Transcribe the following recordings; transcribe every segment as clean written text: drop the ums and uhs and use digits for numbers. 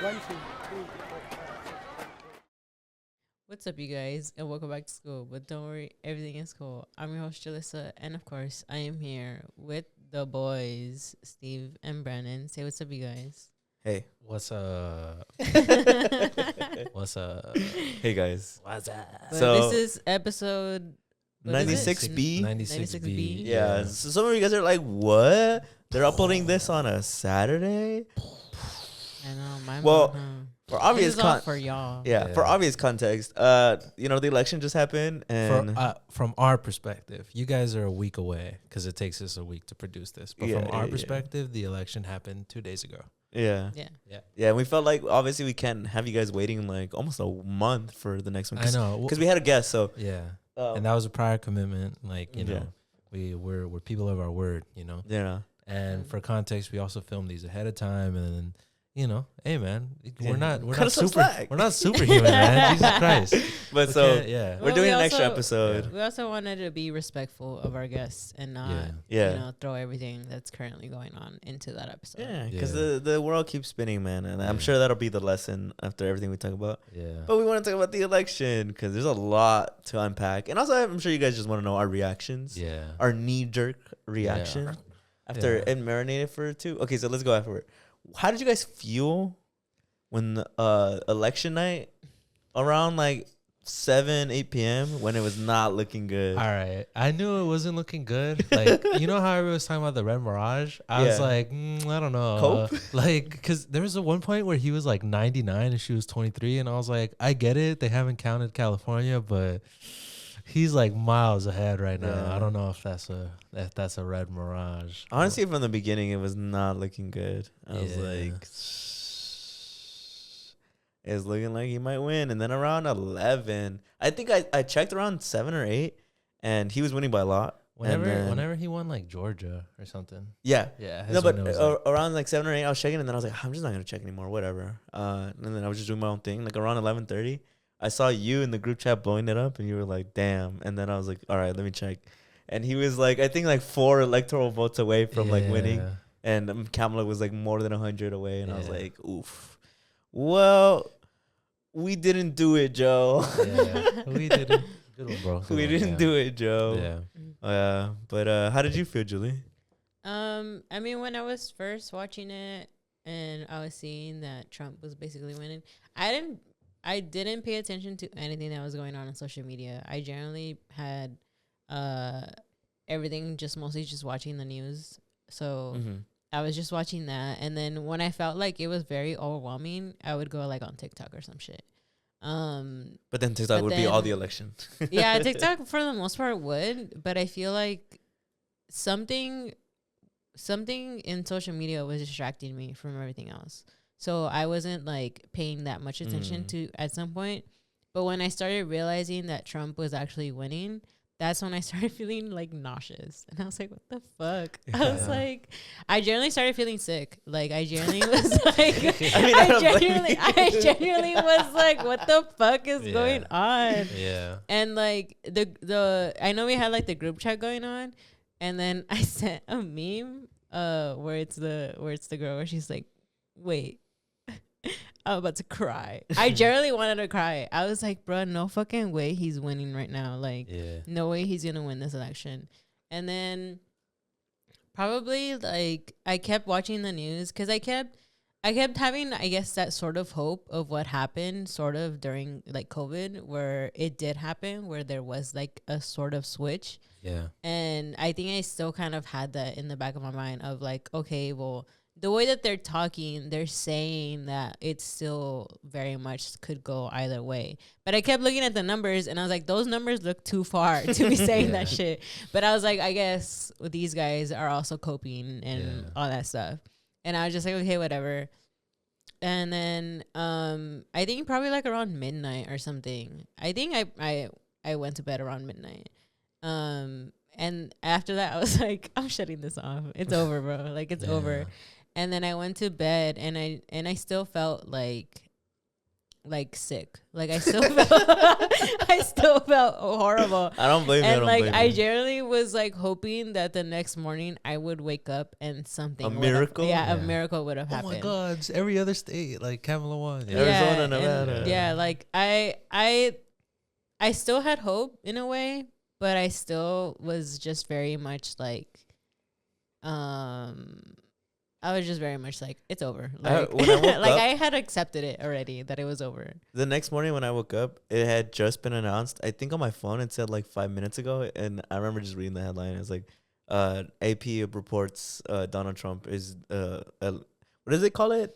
One, two, three. What's up, you guys, and welcome back to school. But don't worry, everything is cool. I'm your host, Julyssa, and of course, I am here with the boys, Steve and Brandon. Say what's up, you guys. Hey. What's up? What's up? Hey, guys. What's up? But So- this is episode what is it? 96B? 96B. Yeah. So some of you guys are like, what? They're uploading this on a Saturday? I know, my Well, mom, For This obvious is all con- for y'all. yeah, for Yeah. obvious context, the election just happened, and From our perspective, you guys are a week away because it takes us a week to produce this. But Yeah, from our yeah. perspective, the election happened 2 days ago. Yeah. yeah, and we felt like obviously we can't have you guys waiting like almost a month for the next one. I know. Because we had a guest, so Yeah. And that was a prior commitment. Like, you know, Yeah. we're people of our word, you know. yeah. And for context, we also filmed these ahead of time. And then, you know, hey, man, Yeah. we're not Cut us some slack. we're not superhuman, man. Jesus Christ. But We so can't- yeah. we're Well, doing we an extra also- episode. We also wanted to be respectful of our guests and not, Yeah. you know, throw everything that's currently going on into that episode. Yeah, because Yeah. the world keeps spinning, man, and I'm Yeah. sure that'll be the lesson after everything we talk about. Yeah. But we want to talk about the election because there's a lot to unpack, and also I'm sure you guys just want to know our reactions, Yeah. our knee-jerk reaction after Yeah. it marinated for 2. Okay, so let's go afterward. How did you guys feel when election night around like 7-8 p.m. when it was not looking good? All right. I knew it wasn't looking good. Like, you know how everyone was talking about the Red Mirage? I was Yeah. like, I don't know. Cope? Like, because there was a one point where he was like 99 and she was 23. And I was like, I get it. They haven't counted California, but he's like miles ahead right now. Yeah. I don't know if that's a Red Mirage. Honestly, from the beginning, it was not looking good. I was Yeah. like, it's looking like he might win. And then around 11, I think I checked around 7 or 8, and he was winning by a lot. Whenever he won like Georgia or something. Yeah. Yeah. No, but around like 7 or 8, I was checking, and then I was like, I'm just not going to check anymore, whatever. And then I was just doing my own thing. Like around 11:30, I saw you in the group chat blowing it up, and you were like, damn. And then I was like, all right, let me check. And he was like, I think like 4 electoral votes away from like winning. And Kamala was like more than 100 away. And I was Yeah. like, oof. Well, we didn't do it, Joe. Yeah. We did it. Good one, bro. We didn't do it, Joe. Yeah. But how did you feel, Julie? I mean, when I was first watching it and I was seeing that Trump was basically winning, I didn't pay attention to anything that was going on social media. I generally had everything mostly just watching the news. So I was just watching that, and then when I felt like it was very overwhelming, I would go like on TikTok or some shit. But then TikTok But would be all then- the election. Yeah, TikTok for the most part would, but I feel like something in social media was distracting me from everything else. So I wasn't like paying that much attention to at some point. But when I started realizing that Trump was actually winning, that's when I started feeling like nauseous. And I was like, what the fuck? I was Yeah. like, I generally started feeling sick. Like I genuinely was like, I don't blame you. I genuinely was like, what the fuck is Yeah. going on? Yeah. And like the I know we had like the group chat going on, and then I sent a meme where it's the girl where she's like, wait, I'm about to cry. I generally wanted to cry. I was like, bro, no fucking way he's winning right now. Like, Yeah. no way he's gonna win this election. And then probably like I kept watching the news because I kept having, I guess, that sort of hope of what happened sort of during like COVID, where it did happen, where there was like a sort of switch. Yeah. And I think I still kind of had that in the back of my mind of like, okay, well, the way that they're talking, they're saying that it still very much could go either way. But I kept looking at the numbers and I was like, those numbers look too far to be saying that shit. But I was like, I guess these guys are also coping and all that stuff. And I was just like, okay, whatever. And then I think probably like around midnight or something. I think I went to bed around midnight. And after that, I was like, I'm shutting this off. It's over, bro. Like, it's over. And then I went to bed, and I still felt like like sick. Like I still felt I still felt horrible. I don't blame you. And like I you. generally was like hoping that the next morning I would wake up and something A would've- miracle? yeah, a Yeah. miracle would have Oh happened. my God! It's every other state, like Kamala won. Yeah. Arizona, and- Nevada. yeah, like I still had hope in a way, but I still was just very much like I was just very much like, it's over. Like, when I woke like up- I had accepted it already that it was over. The next morning when I woke up, it had just been announced. I think on my phone it said like 5 minutes ago, and I remember just reading the headline. It was like, AP reports Donald Trump is what does they call it?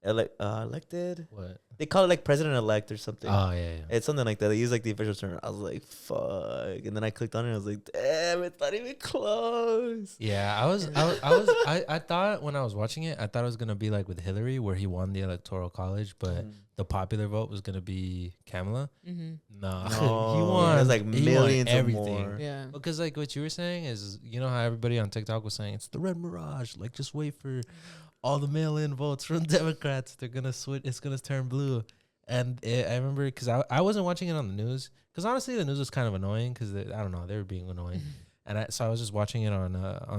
Elected. What? They call it like president-elect or something. Oh yeah, yeah. It's something like that. They use like the official term. I was like, fuck. And then I clicked on it and I was like, damn, it's not even close. Yeah, I thought when I was watching it, I thought it was gonna be like with Hillary, where he won the electoral college, but the popular vote was gonna be Kamala. Mm-hmm. No, No, he won. it was like he won millions or everything. more. Yeah. Because like what you were saying is, you know how everybody on TikTok was saying it's the Red Mirage. Like just wait for all the mail-in votes from Democrats. They're gonna switch. It's gonna turn blue. And I remember because I wasn't watching it on the news because honestly the news was kind of annoying because I don't know, they were being annoying. And so I was just watching it on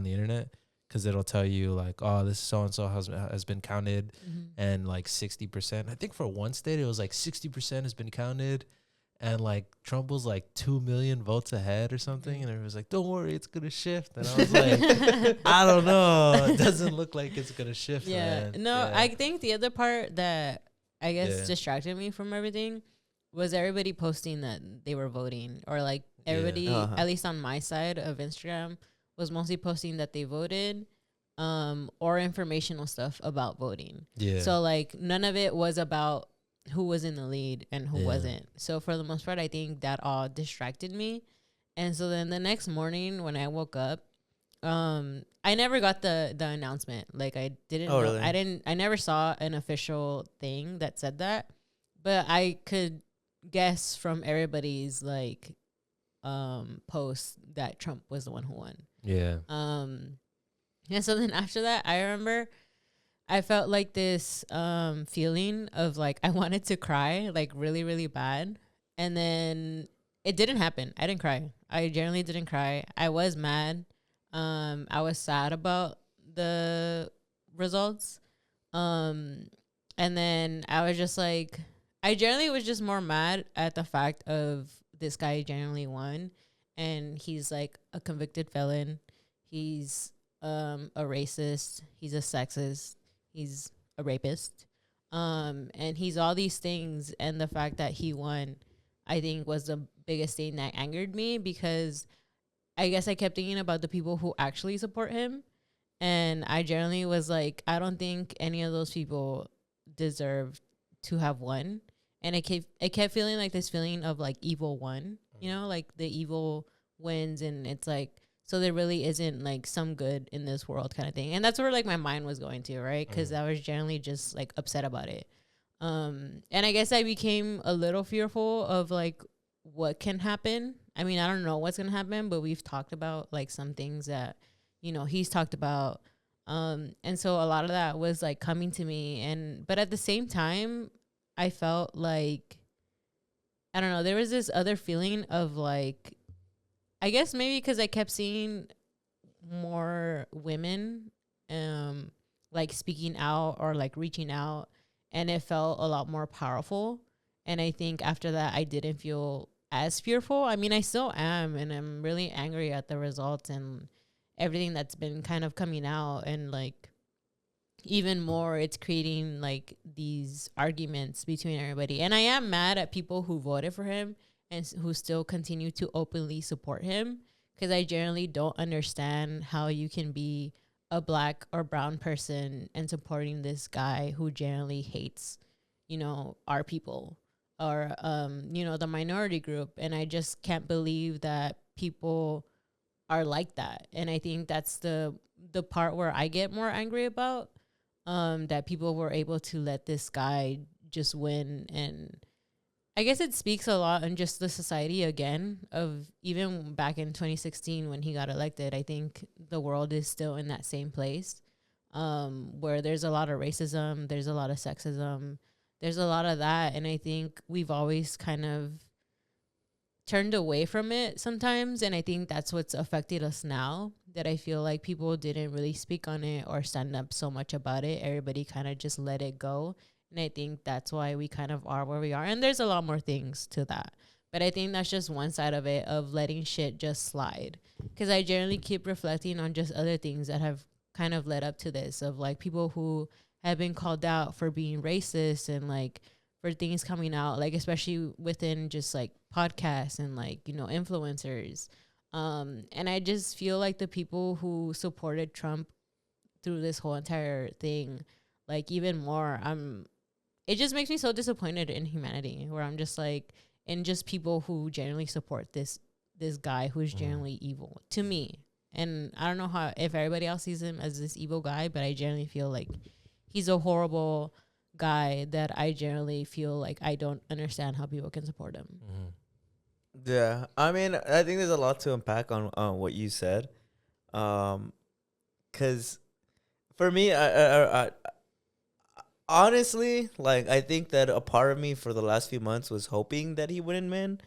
the internet because it'll tell you like, oh, this so and so has been counted, and like 60%. I think for one state it was like 60% has been counted, and like Trump was like 2 million votes ahead or something, and it was like, don't worry, it's gonna shift. And I was like, I don't know, it doesn't look like it's gonna shift. Yeah. Man. No, Yeah. I think the other part that I guess Yeah. distracted me from everything was everybody posting that they were voting, or like Yeah. everybody, Uh-huh. at least on my side of Instagram, was mostly posting that they voted, or informational stuff about voting. Yeah. So like none of it was about who was in the lead and who Yeah. wasn't. So for the most part, I think that all distracted me. And so then the next morning when I woke up, I never got the announcement. Like I didn't Oh, know, really? I never saw an official thing that said that, but I could guess from everybody's like posts that Trump was the one who won. Yeah. And so then after that, I remember I felt like this feeling of like I wanted to cry like really, really bad. And then it didn't happen. I didn't cry. I generally didn't cry. I was mad. I was sad about the results. And then I was just like, I generally was just more mad at the fact of this guy generally won. And he's like a convicted felon. He's a racist. He's a sexist. He's a rapist. And he's all these things. And the fact that he won, I think, was the biggest thing that angered me, because I guess I kept thinking about the people who actually support him. And I generally was like, I don't think any of those people deserve to have won. And I kept feeling like this feeling of like evil won, you know, like the evil wins. And it's like, so there really isn't like some good in this world kind of thing. And that's where like my mind was going to, right? Because I was generally just like upset about it. And I guess I became a little fearful of like what can happen. I mean, I don't know what's going to happen, but we've talked about like some things that, you know, he's talked about. And so a lot of that was like coming to me. But at the same time, I felt like, I don't know, there was this other feeling of like, I guess maybe because I kept seeing more women like speaking out or like reaching out, and it felt a lot more powerful. And I think after that, I didn't feel as fearful. I mean, I still am, and I'm really angry at the results and everything that's been kind of coming out. And like even more, it's creating like these arguments between everybody. And I am mad at people who voted for him and who still continue to openly support him, because I generally don't understand how you can be a black or brown person and supporting this guy who generally hates, you know, our people or, you know, the minority group. And I just can't believe that people are like that. And I think that's the part where I get more angry about, that people were able to let this guy just win. And I guess it speaks a lot on just the society again of even back in 2016 when he got elected. I think the world is still in that same place, where there's a lot of racism, there's a lot of sexism, there's a lot of that. And I think we've always kind of turned away from it sometimes. And I think that's what's affected us now, that I feel like people didn't really speak on it or stand up so much about it. Everybody kind of just let it go. And I think that's why we kind of are where we are. And there's a lot more things to that. But I think that's just one side of it, of letting shit just slide. Because I generally keep reflecting on just other things that have kind of led up to this, of like people who have been called out for being racist and like for things coming out, like especially within just like podcasts and like, you know, influencers. And I just feel like the people who supported Trump through this whole entire thing, like even more, it just makes me so disappointed in humanity, where I'm just like, and just people who genuinely support this guy who's genuinely evil to me. And I don't know how, if everybody else sees him as this evil guy, but I generally feel like he's a horrible guy that I generally feel like I don't understand how people can support him. Yeah, I mean, I think there's a lot to unpack on what you said, because for me, I honestly, like, I think that a part of me for the last few months was hoping that he wouldn't win,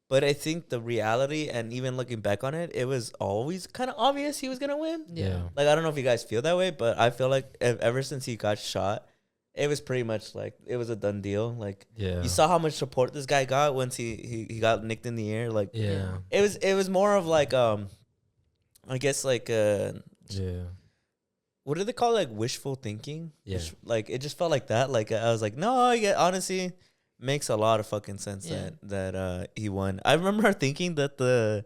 but I think the reality, and even looking back on it, it was always kind of obvious he was gonna win. Yeah. Like, I don't know if you guys feel that way, but I feel like ever since he got shot, it was pretty much like it was a done deal. Like, you saw how much support this guy got once he got nicked in the ear. Like, it was more of like I guess like what do they call it? Like wishful thinking? Yeah. Like, it just felt like that. Like, I was like, no, honestly, makes a lot of fucking sense that he won. I remember thinking that the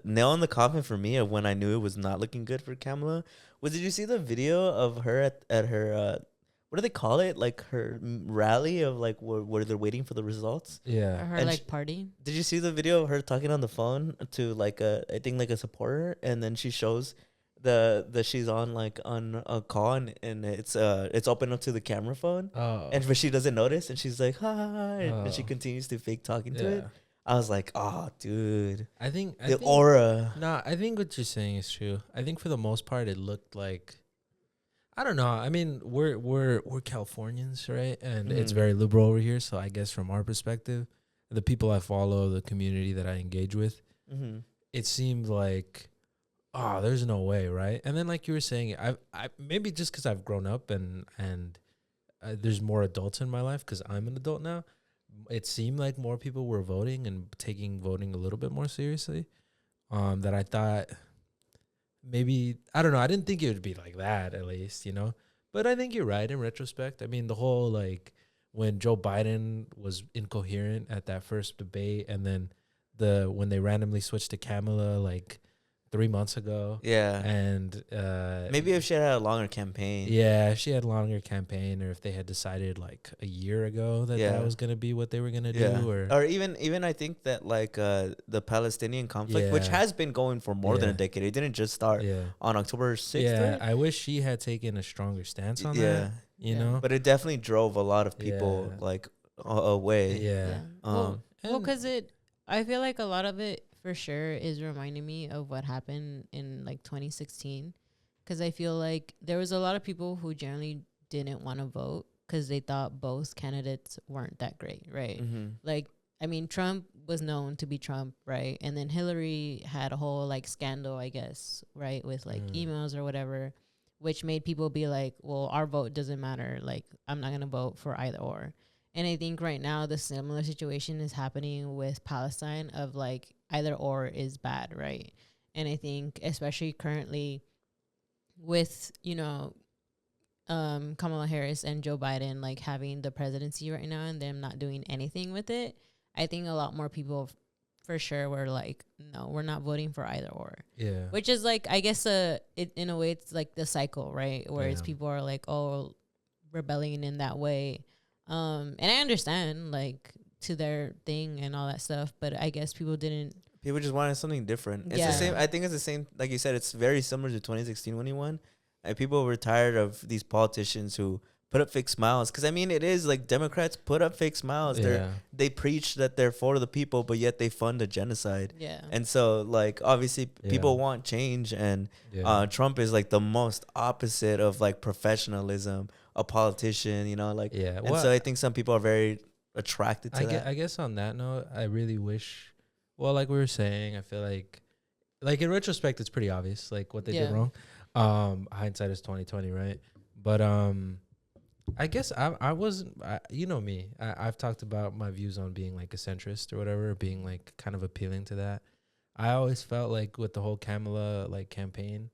nail in the coffin for me of when I knew it was not looking good for Kamala was, did you see the video of her at her what do they call it? Like her rally of like where they're waiting for the results. Yeah. Or her And like party. Did you see the video of her talking on the phone to like I think like a supporter, and then she shows the she's on like on a call, and it's open up to the camera phone, but she doesn't notice, and she's like, hi, and she continues to fake talking to it. I was like, oh, dude. I think aura. No, I think what you're saying is true. I think for the most part, it looked like, I don't know. I mean, we're Californians, right? And it's very liberal over here. So I guess from our perspective, the people I follow, the community that I engage with, it seemed like, oh, there's no way, right? And then like you were saying, I maybe just because I've grown up and there's more adults in my life because I'm an adult now. It seemed like more people were voting and taking voting a little bit more seriously. That I thought maybe, I don't know, I didn't think it would be like that, at least, you know. But I think you're right in retrospect. I mean, the whole like when Joe Biden was incoherent at that first debate, and then when they randomly switched to Kamala like 3 months ago. Yeah. And maybe if she had a longer campaign. Yeah, if she had a longer campaign, or if they had decided like a year ago that was going to be what they were going to do. Or even I think that like the Palestinian conflict, which has been going for more than a decade. It didn't just start on October 6th. Yeah, right? I wish she had taken a stronger stance on that, you know? But it definitely drove a lot of people like away. Yeah. Well, because I feel like a lot of it for sure is reminding me of what happened in like 2016, because I feel like there was a lot of people who generally didn't want to vote because they thought both candidates weren't that great, right? Like, I mean, Trump was known to be Trump, right? And then Hillary had a whole like scandal, I guess, right, with like emails or whatever, which made people be like, well, our vote doesn't matter, like I'm not gonna vote for either or. And I think right now the similar situation is happening with Palestine, of like either or is bad, right? And I think especially currently with, you know, Kamala Harris and Joe Biden like having the presidency right now and them not doing anything with it, I think a lot more people for sure were like, no, we're not voting for either or. Yeah. Which is like, I guess in a way it's like the cycle, right? Where it's people are like, oh, rebelling in that way. And I understand like to their thing and all that stuff, but I guess people just wanted something different. It's the same. I think it's the same. Like you said, it's very similar to 2016 when he won. And people were tired of these politicians who put up fake smiles. Because I mean, it is like Democrats put up fake smiles. They preach that they're for the people, but yet they fund a genocide. Yeah. And so, like, obviously, people want change, and Trump is like the most opposite of like professionalism, a politician, you know, like. Yeah. And so I think some people are very attracted to that. I guess on that note, I really wish. Well, like we were saying, I feel like in retrospect, it's pretty obvious, like what they did wrong. Hindsight is 2020, right? But I guess I wasn't. You know me. I've talked about my views on being like a centrist or whatever, being like kind of appealing to that. I always felt like with the whole Kamala like campaign,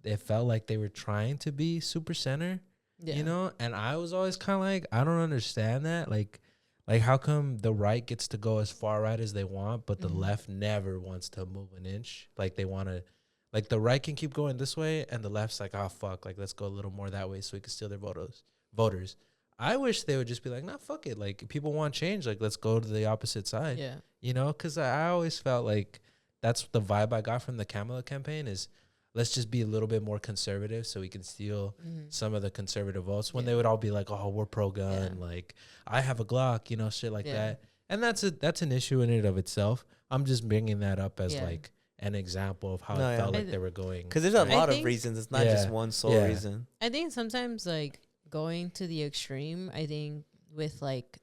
it felt like they were trying to be super center, you know. And I was always kind of like, I don't understand that, like how come the right gets to go as far right as they want, but the left never wants to move an inch? Like they want to, like the right can keep going this way, and the left's like, oh fuck, like let's go a little more that way so we can steal their voters. I wish they would just be like, nah, fuck it. Like people want change. Like let's go to the opposite side. Yeah. You know, because I always felt like that's the vibe I got from the Kamala campaign is let's just be a little bit more conservative so we can steal some of the conservative votes when they would all be like, oh, we're pro-gun. Like I have a Glock, you know, shit like that. And that's an issue in and of itself. I'm just bringing that up as like an example of how it felt like they were going. Because there's a lot of reasons. It's not just one sole reason. I think sometimes like going to the extreme, I think with like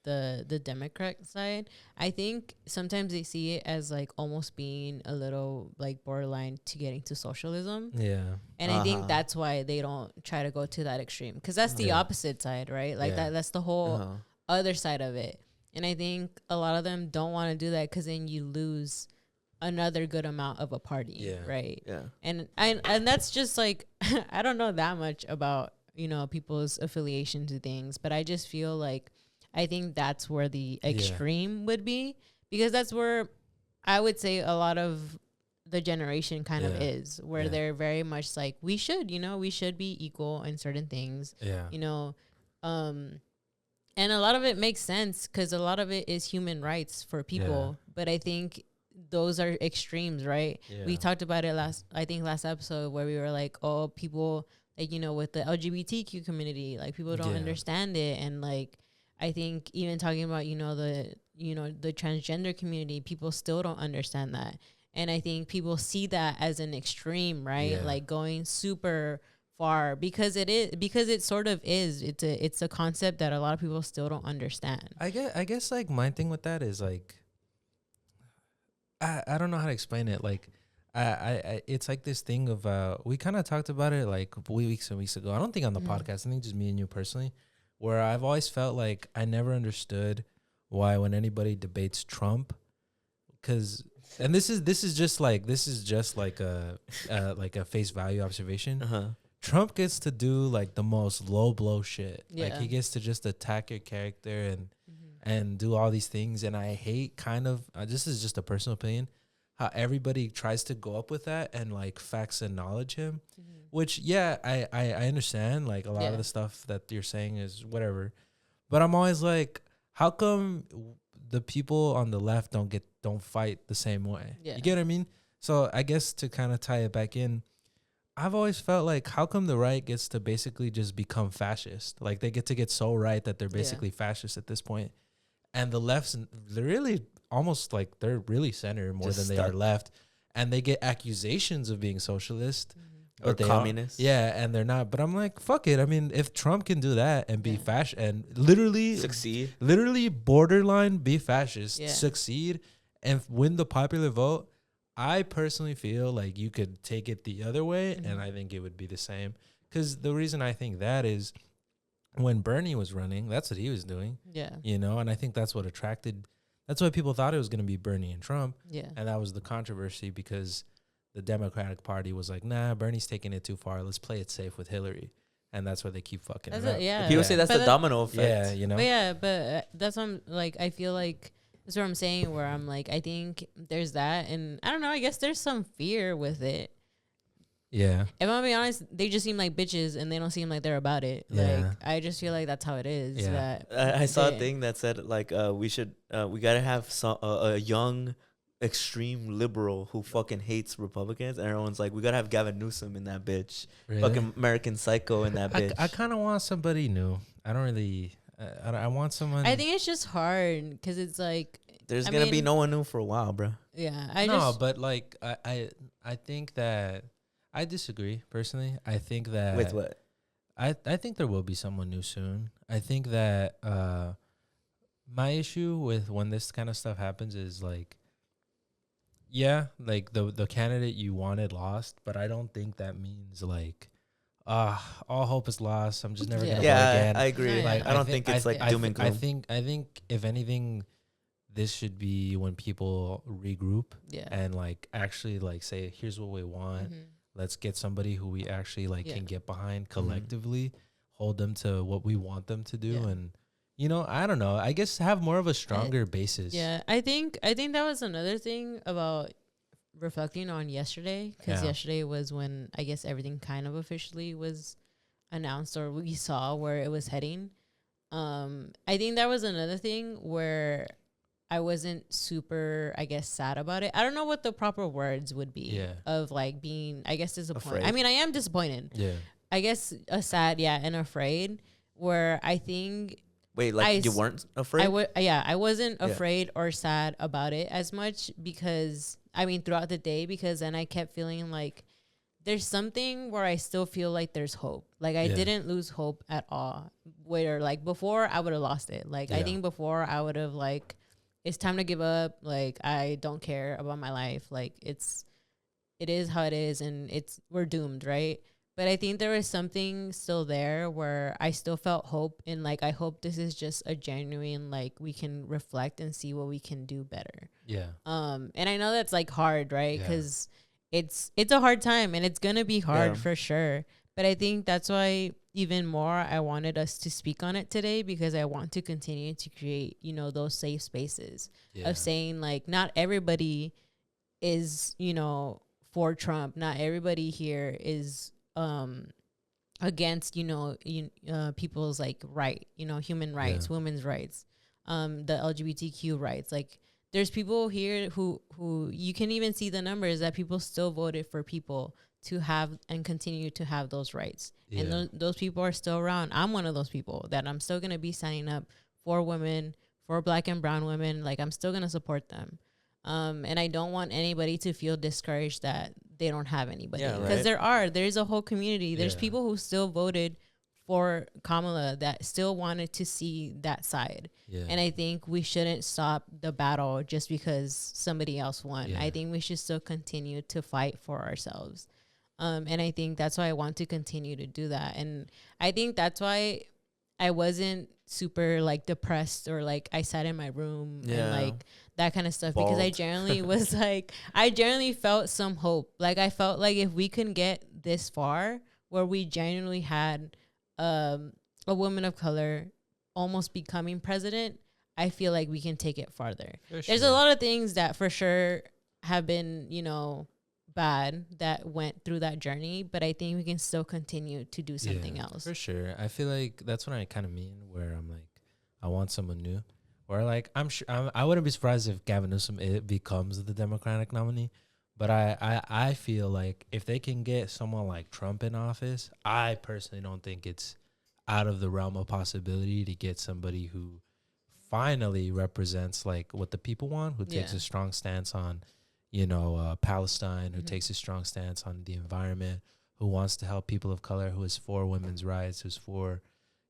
the Democrat side, I think sometimes they see it as like almost being a little like borderline to getting to socialism. Yeah. And I think that's why they don't try to go to that extreme, because that's the opposite side, right? Like that's the whole other side of it. And I think a lot of them don't want to do that because then you lose another good amount of a party, right? Yeah. And that's just like I don't know that much about, you know, people's affiliation to things, but I just feel like I think that's where the extreme would be, because that's where I would say a lot of the generation kind of is, where they're very much like, we should be equal in certain things, you know, and a lot of it makes sense because a lot of it is human rights for people, but I think those are extremes, right? We talked about it last episode where we were like, oh, people like, you know, with the LGBTQ community, like people don't understand it, and like I think even talking about, you know, the transgender community, people still don't understand that. And I think people see that as an extreme, right? Like going super far, because it sort of is. It's a concept that a lot of people still don't understand. I guess like my thing with that is like, I don't know how to explain it. Like I it's like this thing of we kind of talked about it like weeks and weeks ago. I don't think on the podcast. I think just me and you personally, where I've always felt like I never understood why when anybody debates Trump, because this is just like a face value observation. Trump gets to do like the most low blow shit. Like he gets to just attack your character and do all these things. And I hate kind of this is just a personal opinion, how everybody tries to go up with that and like facts and knowledge him. Which, I understand, like, a lot of the stuff that you're saying is whatever. But I'm always like, how come the people on the left don't fight the same way? You get what I mean? So I guess to kind of tie it back in, I've always felt like, how come the right gets to basically just become fascist? Like, they get so right that they're basically fascist at this point. And the left's, they're really almost like, they're really center more just than they are left. And they get accusations of being socialist. Or communists. And they're not. But I'm like, fuck it. I mean, if Trump can do that and be fascist and literally succeed, literally borderline be fascist, succeed and win the popular vote, I personally feel like you could take it the other way, and I think it would be the same. Because the reason I think that is when Bernie was running, that's what he was doing. Yeah. You know, and I think that's what attracted, that's why people thought it was going to be Bernie and Trump. Yeah. And that was the controversy, because the Democratic Party was like, nah, Bernie's taking it too far. Let's play it safe with Hillary. And that's why they keep fucking it up. People say that's the domino effect. Yeah, you know? But that's what I'm like, I feel like that's what I'm saying, where I'm like, I think there's that. And I don't know, I guess there's some fear with it. Yeah. If I'm gonna be honest, they just seem like bitches and they don't seem like they're about it. Yeah. Like, I just feel like that's how it is. Yeah. I saw a thing that said, like, we gotta have a young extreme liberal who fucking hates Republicans, and everyone's like, we gotta have Gavin Newsom in that bitch, Really? fucking American Psycho in that bitch. I kind of want somebody new. I don't really. I want someone. I think it's just hard because it's like There's gonna be no one new for a while, bro. Yeah, but like I think that I disagree personally. I think that With what? I think there will be someone new soon. I think that my issue with when this kind of stuff happens is like, yeah, like the candidate you wanted lost, but I don't think that means like, all hope is lost. I'm just never gonna vote again. I agree. Yeah, Like, I don't think it's like doom and gloom. I think if anything, this should be when people regroup and like actually like say, here's what we want. Mm-hmm. Let's get somebody who we actually like can get behind collectively, hold them to what we want them to do, and I don't know. I guess have more of a stronger basis. Yeah, I think that was another thing about reflecting on yesterday, because yesterday was when I guess everything kind of officially was announced, or we saw where it was heading. I think that was another thing where I wasn't super, I guess, sad about it. I don't know what the proper words would be of like being, I guess, disappointed. Afraid. I mean, I am disappointed. Yeah. I guess sad, and afraid, where I think. Wait, like you weren't afraid? I wasn't afraid or sad about it as much because, I mean, throughout the day, because then I kept feeling like there's something where I still feel like there's hope. Like I didn't lose hope at all. Where like before I would have lost it. Like I think before I would have like, it's time to give up. Like, I don't care about my life. Like, it is how it is, and we're doomed, right? But I think there was something still there where I still felt hope, and like, I hope this is just a genuine, like, we can reflect and see what we can do better. Yeah. And I know that's like hard, right? Because it's a hard time, and it's gonna be hard for sure. But I think that's why even more I wanted us to speak on it today, because I want to continue to create, those safe spaces of saying like, not everybody is, for Trump. Not everybody here is against, people's like human rights, women's rights, the LGBTQ rights. Like there's people here who you can even see the numbers that people still voted for people to have and continue to have those rights. And those people are still around. I'm one of those people that I'm still going to be signing up for women, for Black and brown women. Like I'm still going to support them. And I don't want anybody to feel discouraged that they don't have anybody. Because there's a whole community. There's people who still voted for Kamala that still wanted to see that side. And I think we shouldn't stop the battle just because somebody else won. I think we should still continue to fight for ourselves. And I think that's why I want to continue to do that. And I think that's why I wasn't super like depressed or like I sat in my room and like that kind of stuff. Because I generally was like, I generally felt some hope. Like I felt like if we can get this far where we genuinely had a woman of color almost becoming president, I feel like we can take it farther. There's a lot of things that for sure have been, bad that went through that journey, but I think we can still continue to do something else. For sure. I feel like that's what I kind of mean, where I'm like, I want someone new. Or like, I'm sure I wouldn't be surprised if Gavin Newsom becomes the Democratic nominee, but I feel like if they can get someone like Trump in office, I personally don't think it's out of the realm of possibility to get somebody who finally represents like what the people want, who takes a strong stance on Palestine, who takes a strong stance on the environment, who wants to help people of color, who is for women's rights, who's for,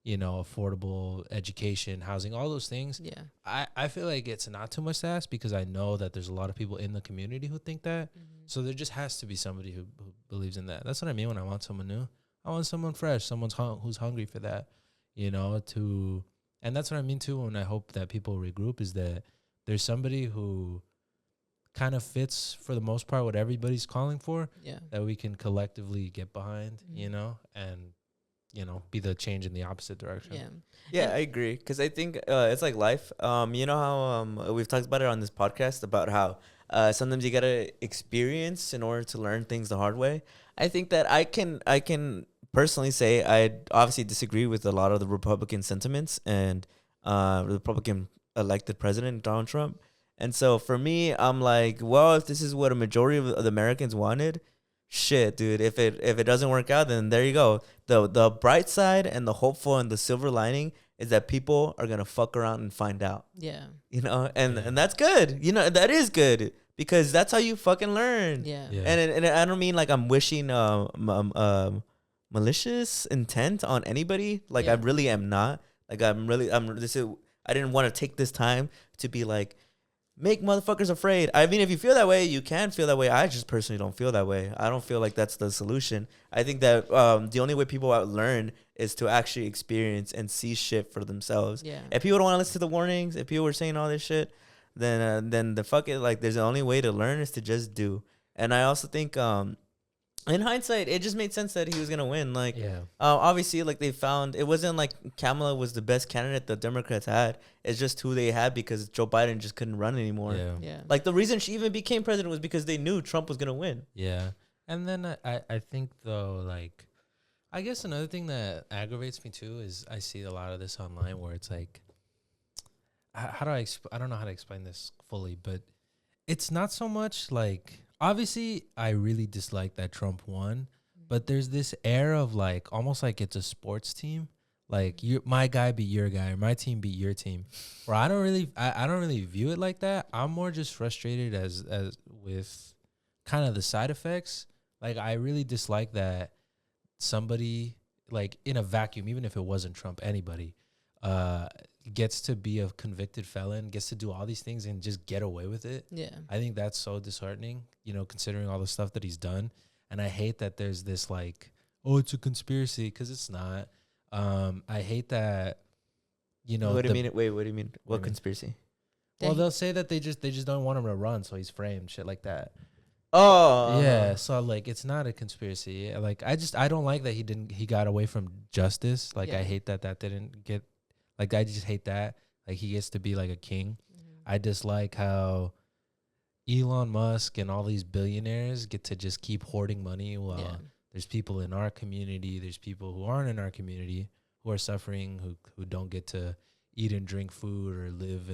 affordable education, housing, all those things. Yeah. I feel like it's not too much to ask, because I know that there's a lot of people in the community who think that. So there just has to be somebody who believes in that. That's what I mean when I want someone new. I want someone fresh, someone who's hungry for that, and that's what I mean too when I hope that people regroup, is that there's somebody who kind of fits for the most part what everybody's calling for, that we can collectively get behind, and be the change in the opposite direction. Yeah, I agree, because I think it's like life. You know how we've talked about it on this podcast about how sometimes you gotta experience in order to learn things the hard way. I think that I can personally say I obviously disagree with a lot of the Republican sentiments and the Republican elected president Donald Trump. And so for me, I'm like, well, if this is what a majority of the Americans wanted, shit, dude. If it doesn't work out, then there you go. The bright side and the hopeful and the silver lining is that people are gonna fuck around and find out. Yeah. You know, and that's good. You know, that is good because that's how you fucking learn. Yeah. Yeah. And I don't mean like I'm wishing malicious intent on anybody. Like I Yeah. really am not. Like I'm this is I didn't want to take this time to be like make motherfuckers afraid. I mean, if you feel that way, you can feel that way. I just personally don't feel that way. I don't feel like that's the solution. I think that the only way people learn is to actually experience and see shit for themselves. Yeah. If people don't want to listen to the warnings, if people were saying all this shit, then the fuck it. Like, there's the only way to learn is to just do. And I also think in hindsight, it just made sense that he was gonna win. Like, obviously, like they found it wasn't like Kamala was the best candidate the Democrats had. It's just who they had because Joe Biden just couldn't run anymore. Yeah. Like the reason she even became president was because they knew Trump was gonna win. Yeah. And then I think though, like, I guess another thing that aggravates me too is I see a lot of this online where it's like, how do I don't know how to explain this fully, but it's not so much like, obviously I really dislike that Trump won, but there's this air of like, almost like it's a sports team. Like my guy beat your guy, or my team beat your team. Where I don't really view it like that. I'm more just frustrated as with kind of the side effects. Like I really dislike that somebody, like in a vacuum, even if it wasn't Trump, anybody gets to be a convicted felon, gets to do all these things and just get away with it. Yeah. I think that's so disheartening, considering all the stuff that he's done. And I hate that there's this like, oh, it's a conspiracy, because it's not. I hate that, What do you mean? Wait, what do you mean? What do you mean? conspiracy? Well, they'll say that they just don't want him to run, so he's framed, shit like that. Oh, Yeah, so like it's not a conspiracy. Like I don't like that he got away from justice. Like Yeah. I hate that didn't get, like I just hate that. Like he gets to be like a king. I dislike how Elon Musk and all these billionaires get to just keep hoarding money while there's people in our community, there's people who aren't in our community who are suffering, who don't get to eat and drink food or live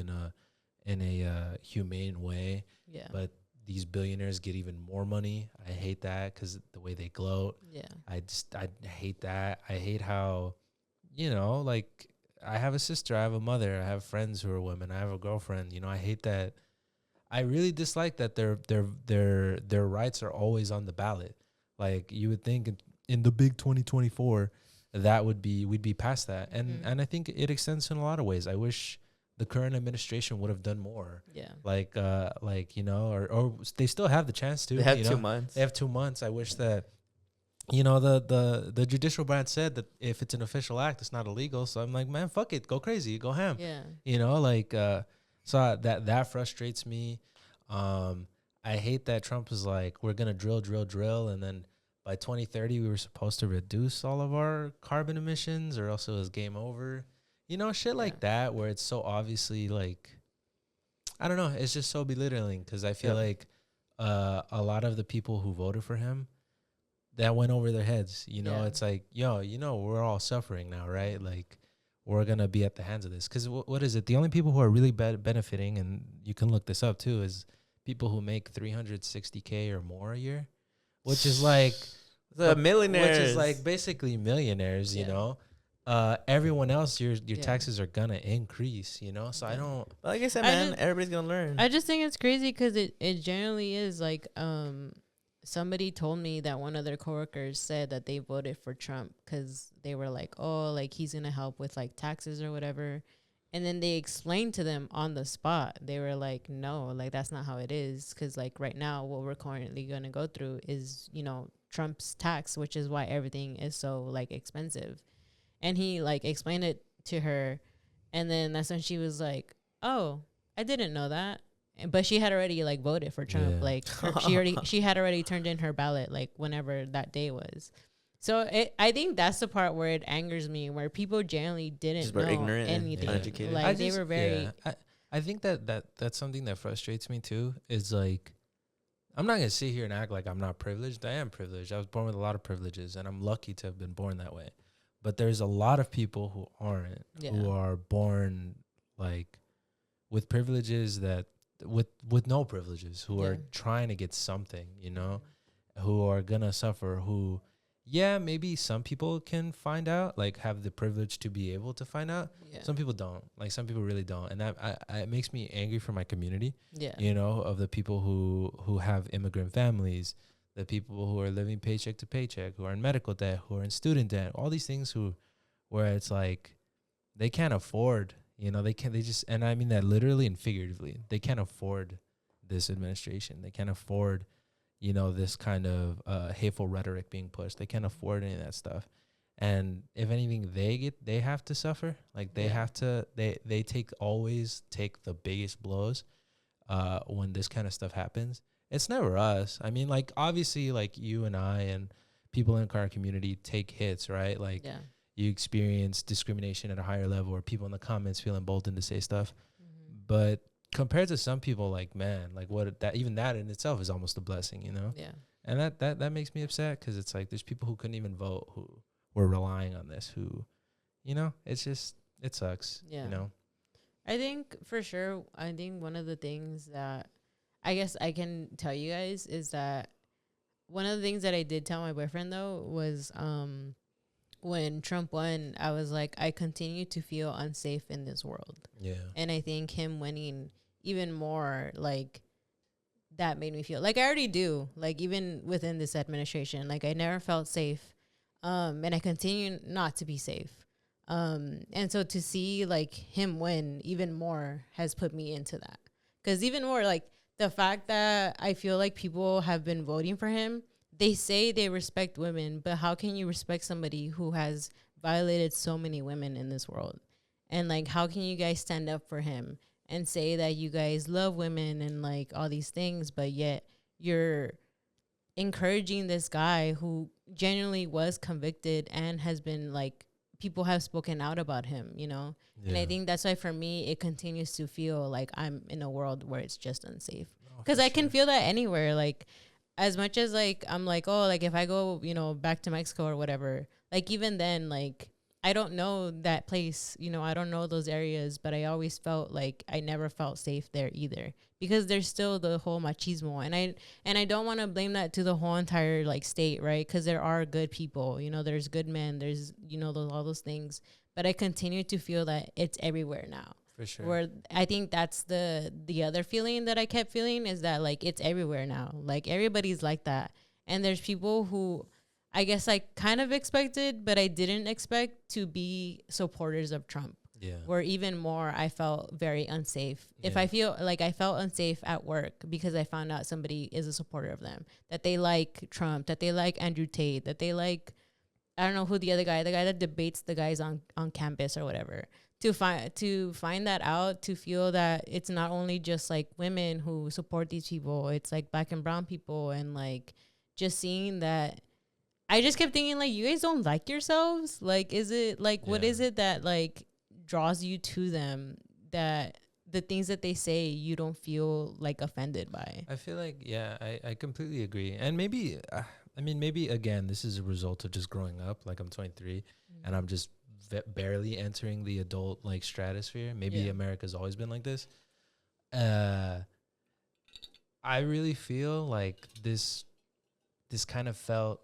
in a humane way. Yeah. But these billionaires get even more money. I hate that because the way they gloat. Yeah. I hate that. I hate how, like I have a sister, I have a mother, I have friends who are women, I have a girlfriend. I hate that. I really dislike that their rights are always on the ballot. Like you would think in the big 2024 we'd be past that. And I think it extends in a lot of ways. I wish the current administration would have done more. Yeah. Like or they still have the chance to. They have 2 months. They have 2 months. I wish that, the judicial branch said that if it's an official act, it's not illegal. So I'm like, man, fuck it, go crazy, go ham. Yeah. So that frustrates me. I hate that Trump is like, we're gonna drill, and then by 2030 we were supposed to reduce all of our carbon emissions, or else it was game over. Shit like that, where it's so obviously like, I don't know, it's just so belittling, because I feel like a lot of the people who voted for him, that went over their heads. It's like, we're all suffering now, right? Like, we're going to be at the hands of this. Because what is it? The only people who are really benefiting, and you can look this up too, is people who make $360K or more a year, which is like the millionaires, which is like basically millionaires, everyone else, your taxes are gonna increase, so I don't. Like I said, man, everybody's gonna learn. I just think it's crazy because it generally is like somebody told me that one of their coworkers said that they voted for Trump because they were like, oh, like he's gonna help with like taxes or whatever, and then they explained to them on the spot. They were like, no, like that's not how it is, because like right now what we're currently gonna go through is Trump's tax, which is why everything is so like expensive. And he like explained it to her, and then that's when she was like, "Oh, I didn't know that." But she had already like voted for Trump. Yeah. Like she had already turned in her ballot like whenever that day was. So I think that's the part where it angers me, where people generally didn't know ignorant anything. and uneducated. Like they were very. I think that's something that frustrates me too. Is like, I'm not gonna sit here and act like I'm not privileged. I am privileged. I was born with a lot of privileges, and I'm lucky to have been born that way. But there's a lot of people who aren't, who are born like with privileges that with no privileges, who Yeah. are trying to get something, you know, who are gonna suffer, who, yeah, maybe some people can find out, like have the privilege to be able to find out. Yeah. Some people don't, like some people really don't, and that it makes me angry for my community, Yeah. you know, of the people who have immigrant families, the people who are living paycheck to paycheck, who are in medical debt, who are in student debt, all these things, where it's like they can't afford, you know, they just, and I mean that literally and figuratively, they can't afford this administration. They can't afford, you know, this kind of hateful rhetoric being pushed. They can't afford any of that stuff. And if anything, they have to suffer. Like they Yeah. have to, they always take the biggest blows when this kind of stuff happens. It's never us. I mean, like obviously, like you and I and people in our community take hits, right? Like Yeah. you experience discrimination at a higher level, or people in the comments feel emboldened to say stuff. Mm-hmm. But compared to some people, like, man, like even that in itself is almost a blessing, you know? Yeah. And that makes me upset, because it's like there's people who couldn't even vote who were relying on this, who, you know, it's just, it sucks, Yeah. you know? I think for sure, I think one of the things that I guess I can tell you guys is that one of the things that I did tell my boyfriend though was when Trump won, I was like, I continue to feel unsafe in this world. Yeah. And I think him winning even more, like, that made me feel like I already do, like, even within this administration, like I never felt safe. And I continue not to be safe. And so to see like him win even more has put me into that. 'Cause even more, like the fact that I feel like people have been voting for him, they say they respect women, but how can you respect somebody who has violated so many women in this world? And like, how can you guys stand up for him and say that you guys love women and like all these things, but yet you're encouraging this guy who genuinely was convicted and has been like, people have spoken out about him, you know? And I think that's why for me, it continues to feel like I'm in a world where it's just unsafe. Because I can feel that anywhere. Like, as much as like, I'm like, oh, like if I go, you know, back to Mexico or whatever, like even then, like, I don't know that place, you know, I don't know those areas, but I always felt like I never felt safe there either, because there's still the whole machismo. And I don't want to blame that to the whole entire like state, right? Because there are good people, you know, there's good men, there's, you know, all those things. But I continue to feel that it's everywhere now. For sure. Where I think that's the other feeling that I kept feeling, is that like it's everywhere now. Like everybody's like that. And there's people who I guess I kind of expected, but I didn't expect to be supporters of Trump. Yeah. Where even more I felt very unsafe. If Yeah. I feel like I felt unsafe at work because I found out somebody is a supporter of them, that they like Trump, that they like Andrew Tate, that they like, I don't know who the guy that debates the guys on campus or whatever. To find that out, to feel that it's not only just like women who support these people, it's like black and brown people, and like just seeing that, I just kept thinking like, you guys don't like yourselves? Like, is it like, what is it that like draws you to them, that the things that they say you don't feel like offended by? I feel like, yeah, I completely agree. And maybe, I mean, maybe again, this is a result of just growing up. Like I'm 23 and I'm just barely entering the adult like stratosphere. Maybe America's always been like this. I really feel like this kind of felt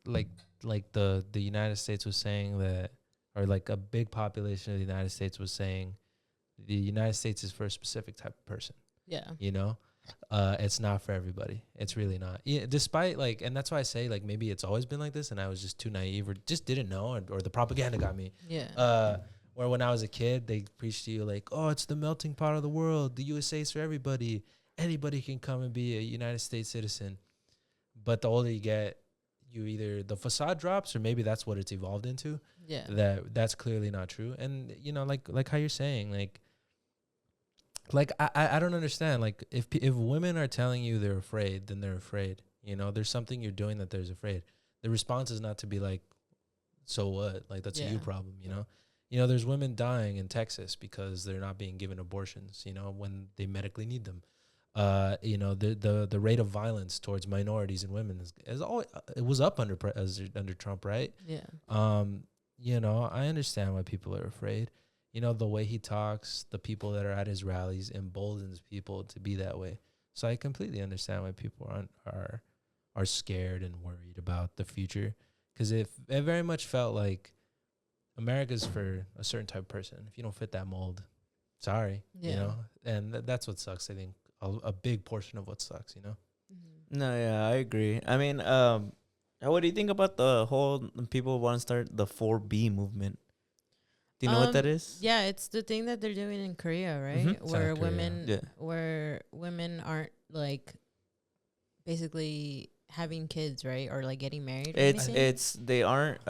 like the United States was saying that, or like a big population of the United States was saying the United States is for a specific type of person. Yeah. You know, it's not for everybody. It's really not. Yeah, despite like, and that's why I say like maybe it's always been like this, and I was just too naive or just didn't know, or the propaganda got me. Yeah. Where when I was a kid, they preached to you like, oh, it's the melting pot of the world. The USA is for everybody. Anybody can come and be a United States citizen. But the older you get, you either the facade drops, or maybe that's what it's evolved into. Yeah. That's clearly not true. And you know, like how you're saying, like I don't understand. Like if women are telling you they're afraid, then they're afraid. You know, there's something you're doing that there's afraid. The response is not to be like, so what? Like that's a you problem. You know, there's women dying in Texas because they're not being given abortions, you know, when they medically need them. You know, the rate of violence towards minorities and women is always, it was up under Trump, right? Yeah. You know, I understand why people are afraid. you know, the way he talks, the people that are at his rallies emboldens people to be that way. So I completely understand why people are scared and worried about the future, because it very much felt like America's for a certain type of person. If you don't fit that mold, sorry, you know, and that's what sucks. I think a big portion of what sucks, you know. No, yeah, I agree. I mean, what do you think about the whole people want to start the 4B movement? Do you know what that is? Yeah, it's the thing that they're doing in Korea, right? Mhm. Where South Korea. women, Yeah. where women aren't like basically having kids, right, or like getting married. Or anything? They aren't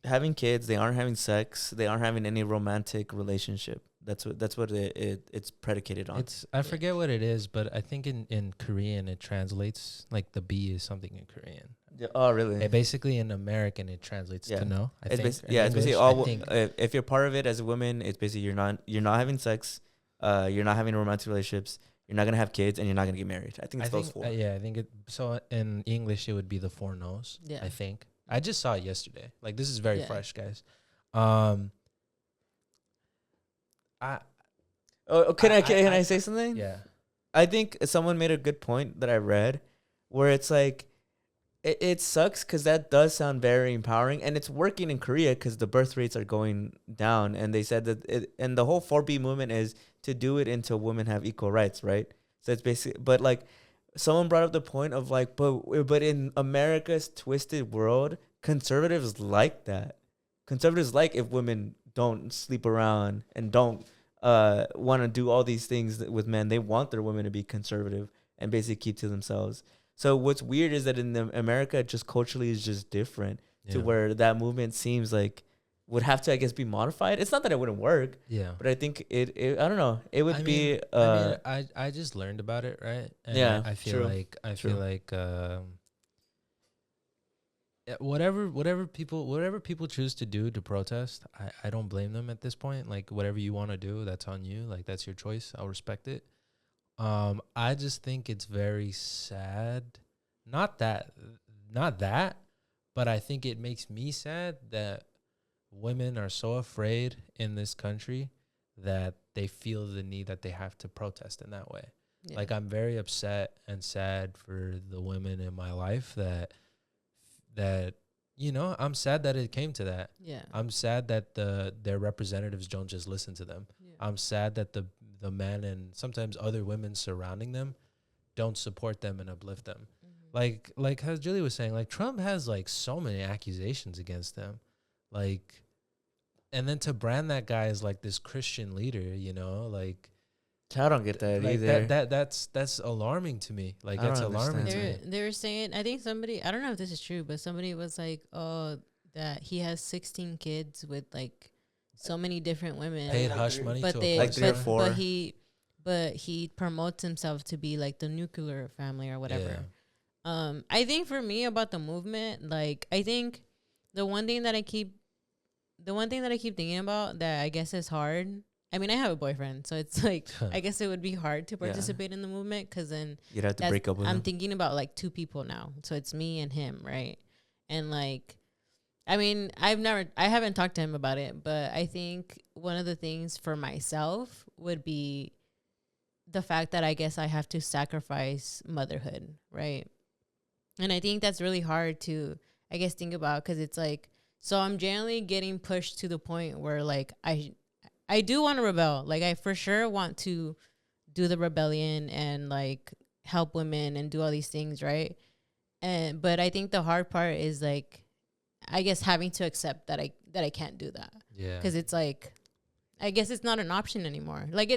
having kids. They aren't having sex. They aren't having any romantic relationship. That's what it's predicated on. I forget what it is, but I think in Korean it translates like the B is something in Korean. Yeah, oh, really? It basically in American it translates to no. I think. It's In basically English, all. I think. If you're part of it as a woman, it's basically you're not having sex, you're not having romantic relationships, you're not gonna have kids, and you're not gonna get married. I think it's those four. Yeah, I think it. So in English it would be the 4 no's. Yeah. I think I just saw it yesterday. Like this is very fresh, guys. Can I say something? Yeah. I think someone made a good point that I read, where it's like, it sucks because that does sound very empowering, and it's working in Korea because the birth rates are going down, and they said that and the whole 4B movement is to do it until women have equal rights, right? So it's basically, but like, someone brought up the point of like, but in America's twisted world, conservatives like that. Conservatives like if women don't sleep around and don't want to do all these things with men. They want their women to be conservative and basically keep to themselves. So what's weird is that in America, just culturally is just different to where that movement seems like would have to, I guess, be modified. It's not that it wouldn't work, but I think it I don't know. It would be. I just learned about it, right? And I feel like whatever people choose to do to protest, I don't blame them at this point. Like whatever you want to do, that's on you. Like that's your choice. I'll respect it. I just think it's very sad. Not that, but I think it makes me sad that women are so afraid in this country that they feel the need that they have to protest in that way. Yeah. Like I'm very upset and sad for the women in my life that you know, I'm sad that it came to that. Yeah. I'm sad that their representatives don't just listen to them. Yeah. I'm sad that the men and sometimes other women surrounding them don't support them and uplift them. Mm-hmm. Like as Julie was saying, like Trump has like so many accusations against them. Like, and then to brand that guy as like this Christian leader, you know, like I don't get that either. That's alarming to me. Like that's alarming to me. They were saying, I think somebody, I don't know if this is true, but somebody was like, oh, that he has 16 kids with like so many different women. Paid hush money but to they, like 3 or 4. But he promotes himself to be like the nuclear family or whatever. Yeah. I think for me about the movement, like I think the one thing that I keep thinking about that I guess is hard. I mean, I have a boyfriend, so it's like I guess it would be hard to participate in the movement because then you'd have to break up with him. I'm thinking about like 2 people now, so it's me and him, right? And like, I mean, I haven't talked to him about it, but I think one of the things for myself would be the fact that I guess I have to sacrifice motherhood, right? And I think that's really hard to, I guess, think about because it's like, so I'm generally getting pushed to the point where like I do want to rebel. Like I for sure want to do the rebellion and like help women and do all these things, right? But I think the hard part is like, I guess having to accept that I can't do that. Yeah. Because it's like, I guess it's not an option anymore. Like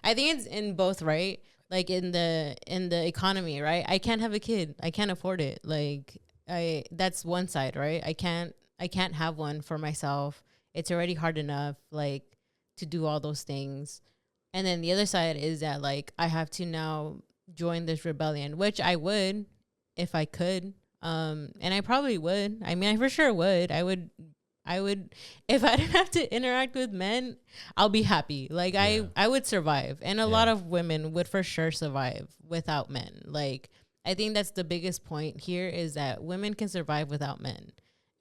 I think it's in both, right? Like in the economy, right? I can't have a kid. I can't afford it. Like that's one side, right? I can't have one for myself. It's already hard enough, like, to do all those things. And then the other side is that like I have to now join this rebellion, which I would if I could. And I probably would. I mean, I for sure would. I would if I didn't have to interact with men, I'll be happy. Like I would survive. And a lot of women would for sure survive without men. Like I think that's the biggest point here is that women can survive without men.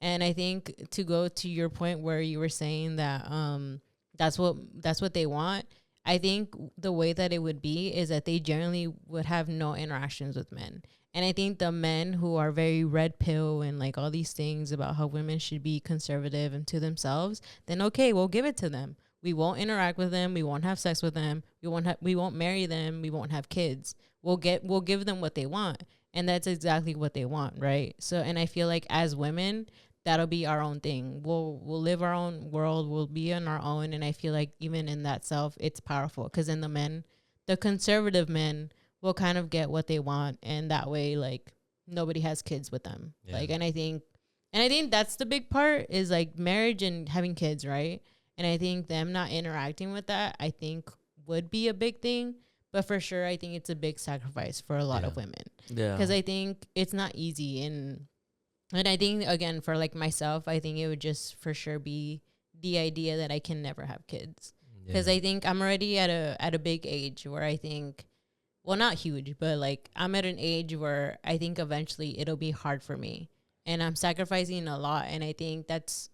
And I think to go to your point where you were saying that that's what they want. I think the way that it would be is that they generally would have no interactions with men. And I think the men who are very red pill and like all these things about how women should be conservative and to themselves, then okay, we'll give it to them. We won't interact with them. We won't have sex with them. We won't marry them. We won't have kids. We'll give them what they want. And that's exactly what they want, right? So, and I feel like as women, that'll be our own thing. We'll live our own world. We'll be on our own. And I feel like even in that self, it's powerful because then the conservative men will kind of get what they want. And that way, like, nobody has kids with them. Yeah. Like, and I think that's the big part is like marriage and having kids, right? And I think them not interacting with that, I think would be a big thing. But for sure, I think it's a big sacrifice for a lot of women. Yeah. Because I think it's not easy. And I think, again, for like myself, I think it would just for sure be the idea that I can never have kids. Because I think I'm already at a big age where I think, well, not huge, but like I'm at an age where I think eventually it'll be hard for me. And I'm sacrificing a lot. And I think that's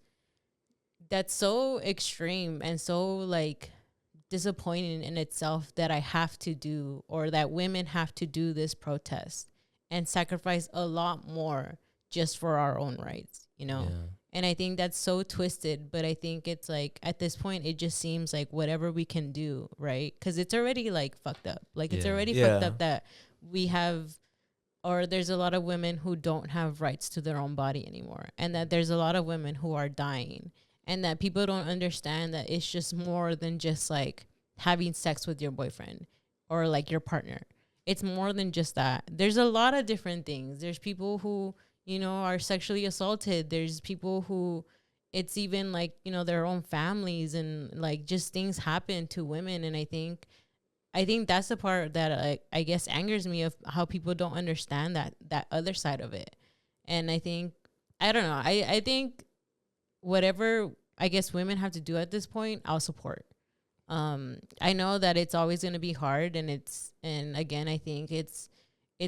so extreme and so like disappointing in itself that I have to do, or that women have to do this protest and sacrifice a lot more just for our own rights, you know? Yeah. And I think that's so twisted, but I think it's like at this point, it just seems like whatever we can do, right? Because it's already like fucked up. Like it's already fucked up that we have, or there's a lot of women who don't have rights to their own body anymore. And that there's a lot of women who are dying. And that people don't understand that it's just more than just like having sex with your boyfriend or like your partner. It's more than just that. There's a lot of different things. There's people who, you know, are sexually assaulted. There's people who it's even like, you know, their own families and like just things happen to women. And I think that's the part that I guess angers me of how people don't understand that other side of it. And I think, I don't know. I think whatever I guess women have to do at this point, I'll support. I know that it's always going to be hard, and again, I think it's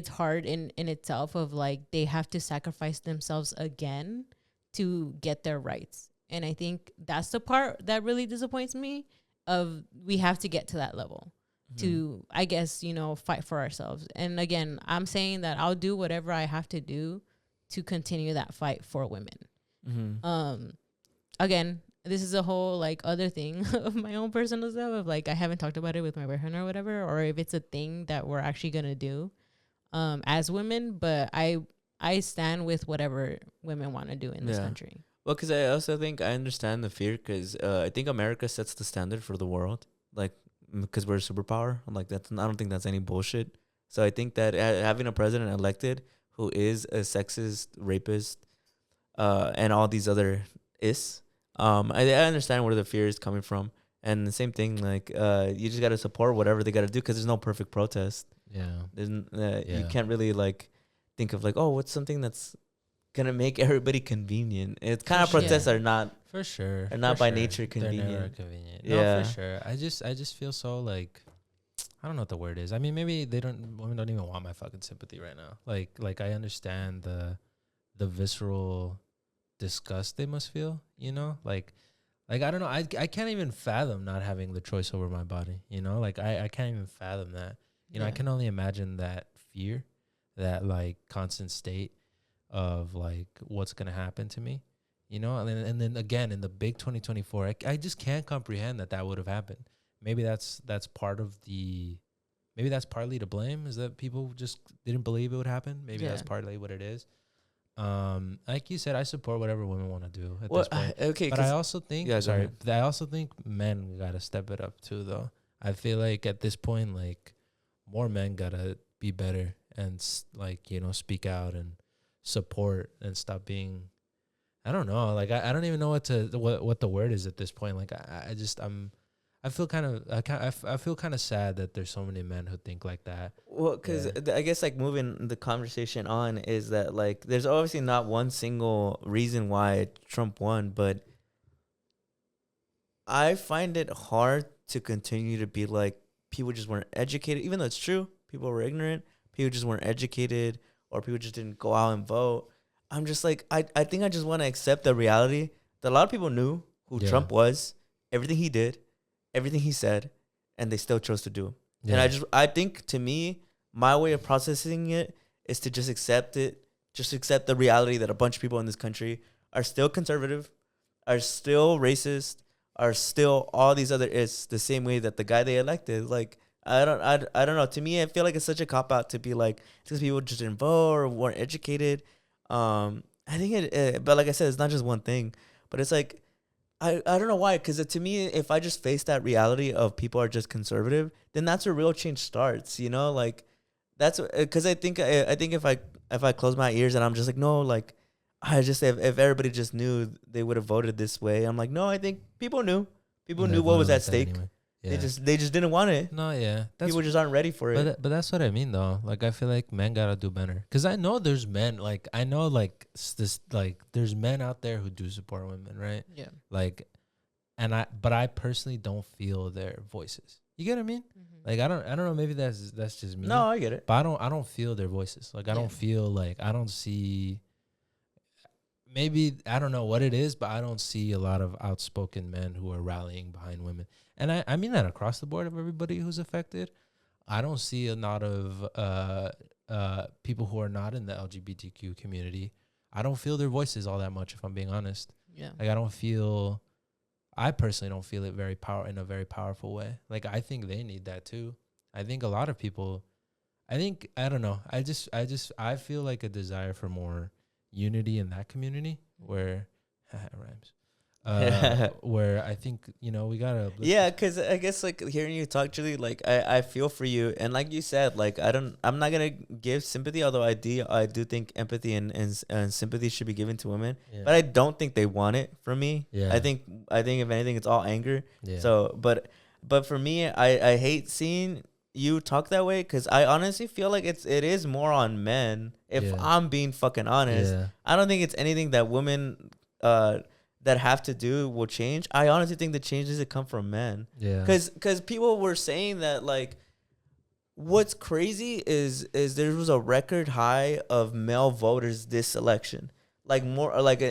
hard in itself of like they have to sacrifice themselves again to get their rights. And I think that's the part that really disappoints me of we have to get to that level to, I guess, you know, fight for ourselves. And again, I'm saying that I'll do whatever I have to do to continue that fight for women. Again, this is a whole like other thing of my own personal stuff of like I haven't talked about it with my boyfriend or whatever, or if it's a thing that we're actually gonna do as women. But I stand with whatever women want to do in this country. Well, because I also think I understand the fear because I think America sets the standard for the world, like because we're a superpower. I'm like I don't think that's any bullshit. So I think that having a president elected who is a sexist, rapist, and all these other I understand where the fear is coming from, and the same thing like you just gotta support whatever they gotta do because there's no perfect protest. You can't really like think of like, oh, what's something that's gonna make everybody convenient. It's kind of protests are not for sure are not by nature convenient. They're never convenient. No, for sure. I just feel so like I don't know what the word is. I mean, maybe women don't even want my fucking sympathy right now. Like I understand the visceral disgust they must feel, you know, like I don't know, I can't even fathom not having the choice over my body, you know, like I can't even fathom that, you know. I can only imagine that fear, that like constant state of like what's gonna happen to me, you know. And then again in the big 2024, I just can't comprehend that would have happened. Maybe that's partly to blame, is that people just didn't believe it would happen. Maybe that's partly what it is. Like you said, I support whatever women want to do at this point. Okay, but I also think, I also think men gotta step it up too, though. I feel like at this point, like more men gotta be better and like, you know, speak out and support and stop being. I don't know. Like I don't even know what the word is at this point. Like I feel kind of sad that there's so many men who think like that. Well, because I guess like moving the conversation on is that like there's obviously not one single reason why Trump won, but I find it hard to continue to be like people just weren't educated, even though it's true. People were ignorant. People just weren't educated, or people just didn't go out and vote. I'm just like I think I just want to accept the reality that a lot of people knew who Trump was, everything he did. everything he said, and they still chose to do. Yeah. And I think, to me, my way of processing it is to just accept it, just accept the reality that a bunch of people in this country are still conservative, are still racist, are still all these other is the same way that the guy they elected. Like, I don't know. To me, I feel like it's such a cop out to be like, because people just didn't vote or weren't educated. I think but like I said, it's not just one thing, but it's like, I don't know why, because to me, if I just face that reality of people are just conservative, then that's where real change starts, you know? Like, that's because I think if I close my ears and I'm just like, no, like, I just, if everybody just knew, they would have voted this way. I'm like, no, I think people knew what was at stake. Anyway. Yeah. They just didn't want it. No, yeah. People just aren't ready for it. But that's what I mean, though. Like, I feel like men gotta do better. Because I know there's men, like, there's men out there who do support women, right? Yeah. Like, but I personally don't feel their voices. You get what I mean? Mm-hmm. Like, I don't know. Maybe that's just me. No, I get it. But I don't feel their voices. Like, I don't feel like, I don't see. Maybe I don't know what it is, but I don't see a lot of outspoken men who are rallying behind women. And I mean that across the board of everybody who's affected. I don't see a lot of people who are not in the LGBTQ community. I don't feel their voices all that much, if I'm being honest. Yeah. Like, I personally don't feel it in a very powerful way. Like, I think they need that too. I think a lot of people, I don't know. I feel like a desire for more unity in that community where rhymes. Where I think, we gotta because I guess, like, hearing you talk, Julie, like, I feel for you, and like you said, like, I'm not gonna give sympathy, although I do think empathy and sympathy should be given to women, but I don't think they want it from me. I think if anything, it's all anger. So but for me, I hate seeing you talk that way, because I honestly feel like it is more on men. If I'm being fucking honest, I don't think it's anything that women that have to do will change. I honestly think the change doesn't come from men. Yeah. Because people were saying that, like, what's crazy is there was a record high of male voters this election. Like, more like,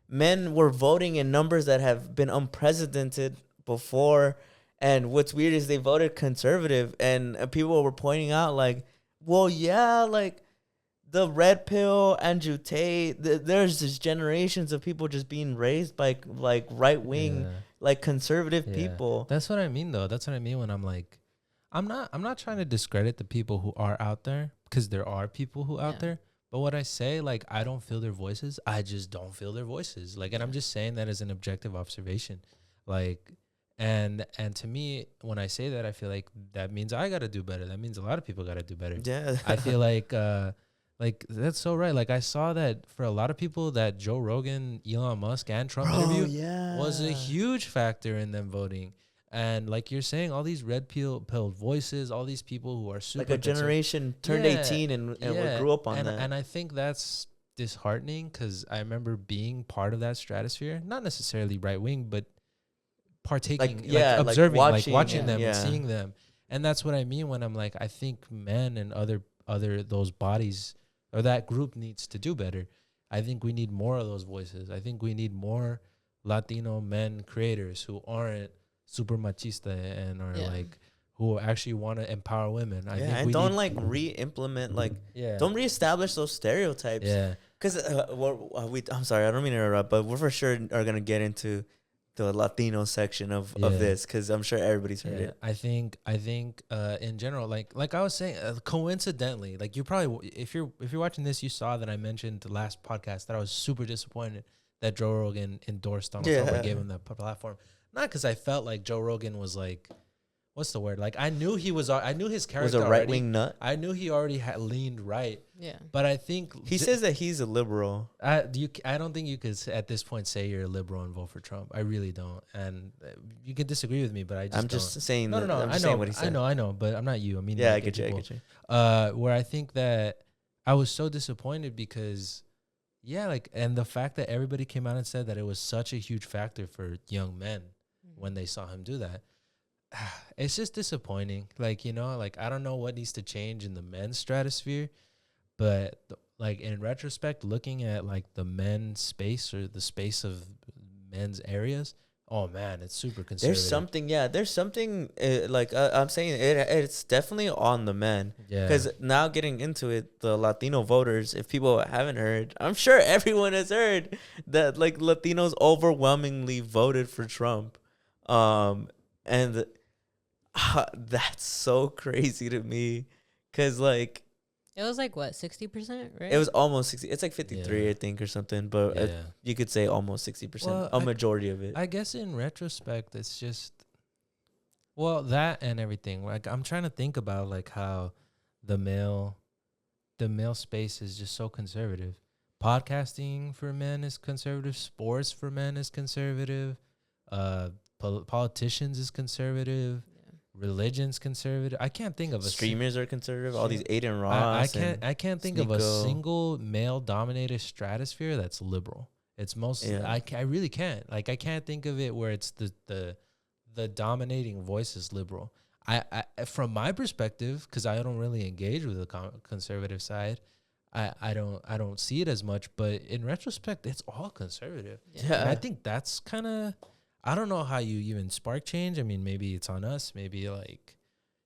men were voting in numbers that have been unprecedented before. And what's weird is they voted conservative, and people were pointing out, like, well, yeah, like, the red pill, Andrew Tate, there's just generations of people just being raised by, like, right wing, like, conservative people. That's what I mean, though. That's what I mean when I'm like, I'm not trying to discredit the people who are out there, because there are people who out there. But what I say, like, I don't feel their voices. I just don't feel their voices. Like, and I'm just saying that as an objective observation. Like, and to me, when I say that, I feel like that means I got to do better. That means a lot of people got to do better. Yeah. I feel like that's so right. Like, I saw that for a lot of people, that Joe Rogan, Elon Musk, and Trump interview was a huge factor in them voting. And like you're saying, all these red pill voices, all these people who are super, like, a generation turned 18 and grew up on that. And I think that's disheartening, because I remember being part of that stratosphere, not necessarily right wing, but partaking, observing, watching them and seeing them. And that's what I mean when I'm like, I think men and other those bodies, or that group, needs to do better. I think we need more of those voices. I think we need more Latino men creators who aren't super machista and are like, who actually want to empower women. I think we don't re-implement, don't reestablish those stereotypes. Yeah, because I'm sorry, I don't mean to interrupt, but we're for sure are gonna get into the Latino section of this, because I'm sure everybody's heard it. I think in general, like I was saying, coincidentally, like, you probably, if you're watching this, you saw that I mentioned the last podcast that I was super disappointed that Joe Rogan endorsed Donald Trump and gave him that platform. Not because I felt like Joe Rogan was like, what's the word? Like, I knew his character was a right wing nut. I knew he already had leaned right. Yeah. But I think he says that he's a liberal. I don't think you could at this point say you're a liberal and vote for Trump. I really don't. And you can disagree with me, but I'm just saying. No. I'm just saying what he said. I know, but I'm not you. I mean, I get you. Where I think that I was so disappointed because, and the fact that everybody came out and said that it was such a huge factor for young men when they saw him do that. It's just disappointing. Like, I don't know what needs to change in the men's stratosphere, but like, in retrospect, looking at like the men's space, or the space of men's areas, Oh man, it's super conservative. There's something like I'm saying it's definitely on the men. Yeah. Because now getting into it, the Latino voters, if people haven't heard, I'm sure everyone has heard that like Latinos overwhelmingly voted for Trump. And that's so crazy to me. Because like, It was like what, 60%, right? it was almost 60. It's like 53, Yeah. I think, or something. But Yeah. you could say almost 60%, Well, a majority of it. I guess in retrospect, it's just, well, that and everything. Like I'm trying to think about like how the male space is just so conservative. Podcasting for men is conservative. Sports for men is conservative. Politicians is conservative. Religion's conservative. I can't think of a Streamers are conservative. All these Aiden Ross. I can't think of a Sneeko. single male dominated stratosphere that's liberal. It's mostly I really can't. Like I can't think of it where it's the dominating voice is liberal. I from my perspective, because I don't really engage with the conservative side, I don't see it as much. But in retrospect, it's all conservative. Yeah. And I think that's kind of, I don't know how you even spark change. I mean, maybe it's on us. Maybe like,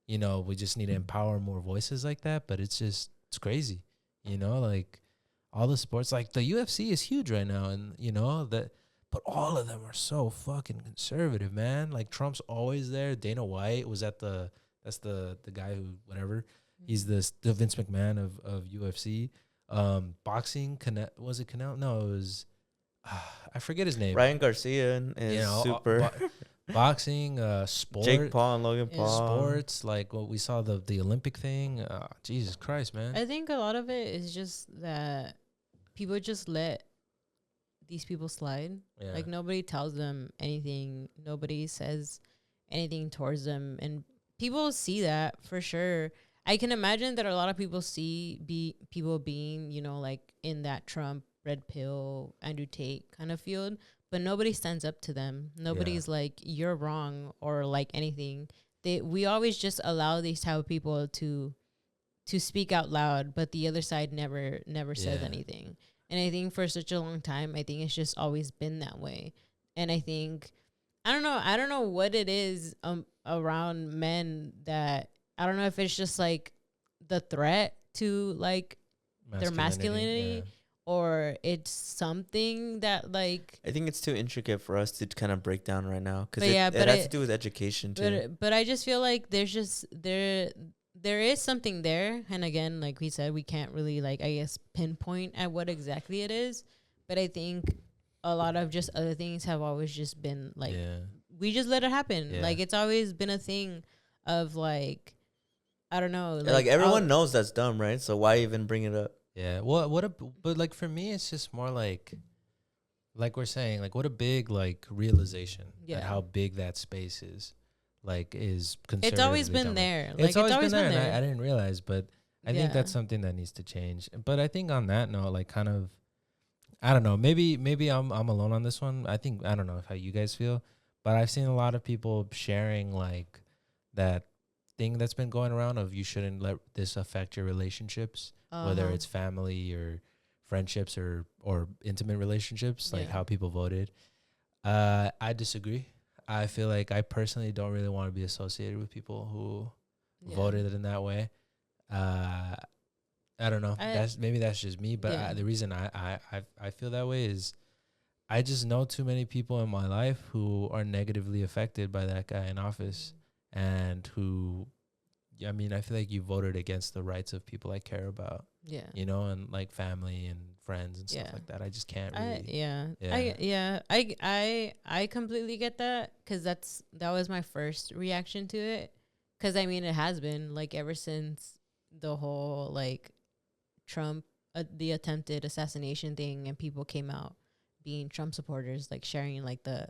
we just need to empower more voices like that. But it's crazy, like all the sports, like the UFC is huge right now. And, but all of them are so fucking conservative, man. Like Trump's always there. Dana White was that's the guy who, whatever. He's the Vince McMahon of UFC. Boxing, was it Canelo? No, it was, I forget his name. Ryan Garcia is super. Boxing, sport. Jake Paul and Logan Paul. Sports, like what we saw the Olympic thing. Jesus Christ, man. I think a lot of it is just that people just let these people slide. Yeah. Like nobody tells them anything. Nobody says anything towards them. And people see that for sure. I can imagine that a lot of people people being, like in that Trump, red pill, Andrew Tate kind of field, but nobody stands up to them. Nobody's like, you're wrong or like anything. We always just allow these type of people to speak out loud, but the other side never says anything. And I think for such a long time, I think it's just always been that way. And I think, I don't know what it is around men that, I don't know if it's just like the threat to like their masculinity. Or it's something that like, I think it's too intricate for us to kind of break down right now because it has to do with education too. But I just feel like there's just there is something there, and again, like we said, we can't really like I guess pinpoint at what exactly it is. But I think a lot of just other things have always just been like we just let it happen. Like it's always been a thing of like I don't know. Like everyone knows that's dumb, right? So why even bring it up? Yeah. But like for me, it's just more like we're saying, like what a big like realization at how big that space is. Like is conservatively. It's always been there. Like it's always been there. And I didn't realize, but I think that's something that needs to change. But I think on that note, like kind of, I don't know. Maybe I'm alone on this one. I don't know how you guys feel, but I've seen a lot of people sharing like that thing that's been going around of you shouldn't let this affect your relationships. Whether it's family or friendships or intimate relationships, like how people voted. I disagree. I feel like I personally don't really want to be associated with people who voted in that way. I don't know. That's just me. But the reason I feel that way is I just know too many people in my life who are negatively affected by that guy in office and who, I mean, I feel like you voted against the rights of people I care about. Yeah. And like family and friends and stuff like that. I just can't really. I completely get that because that was my first reaction to it. Because I mean, it has been like ever since the whole like Trump, the attempted assassination thing, and people came out being Trump supporters, like sharing like the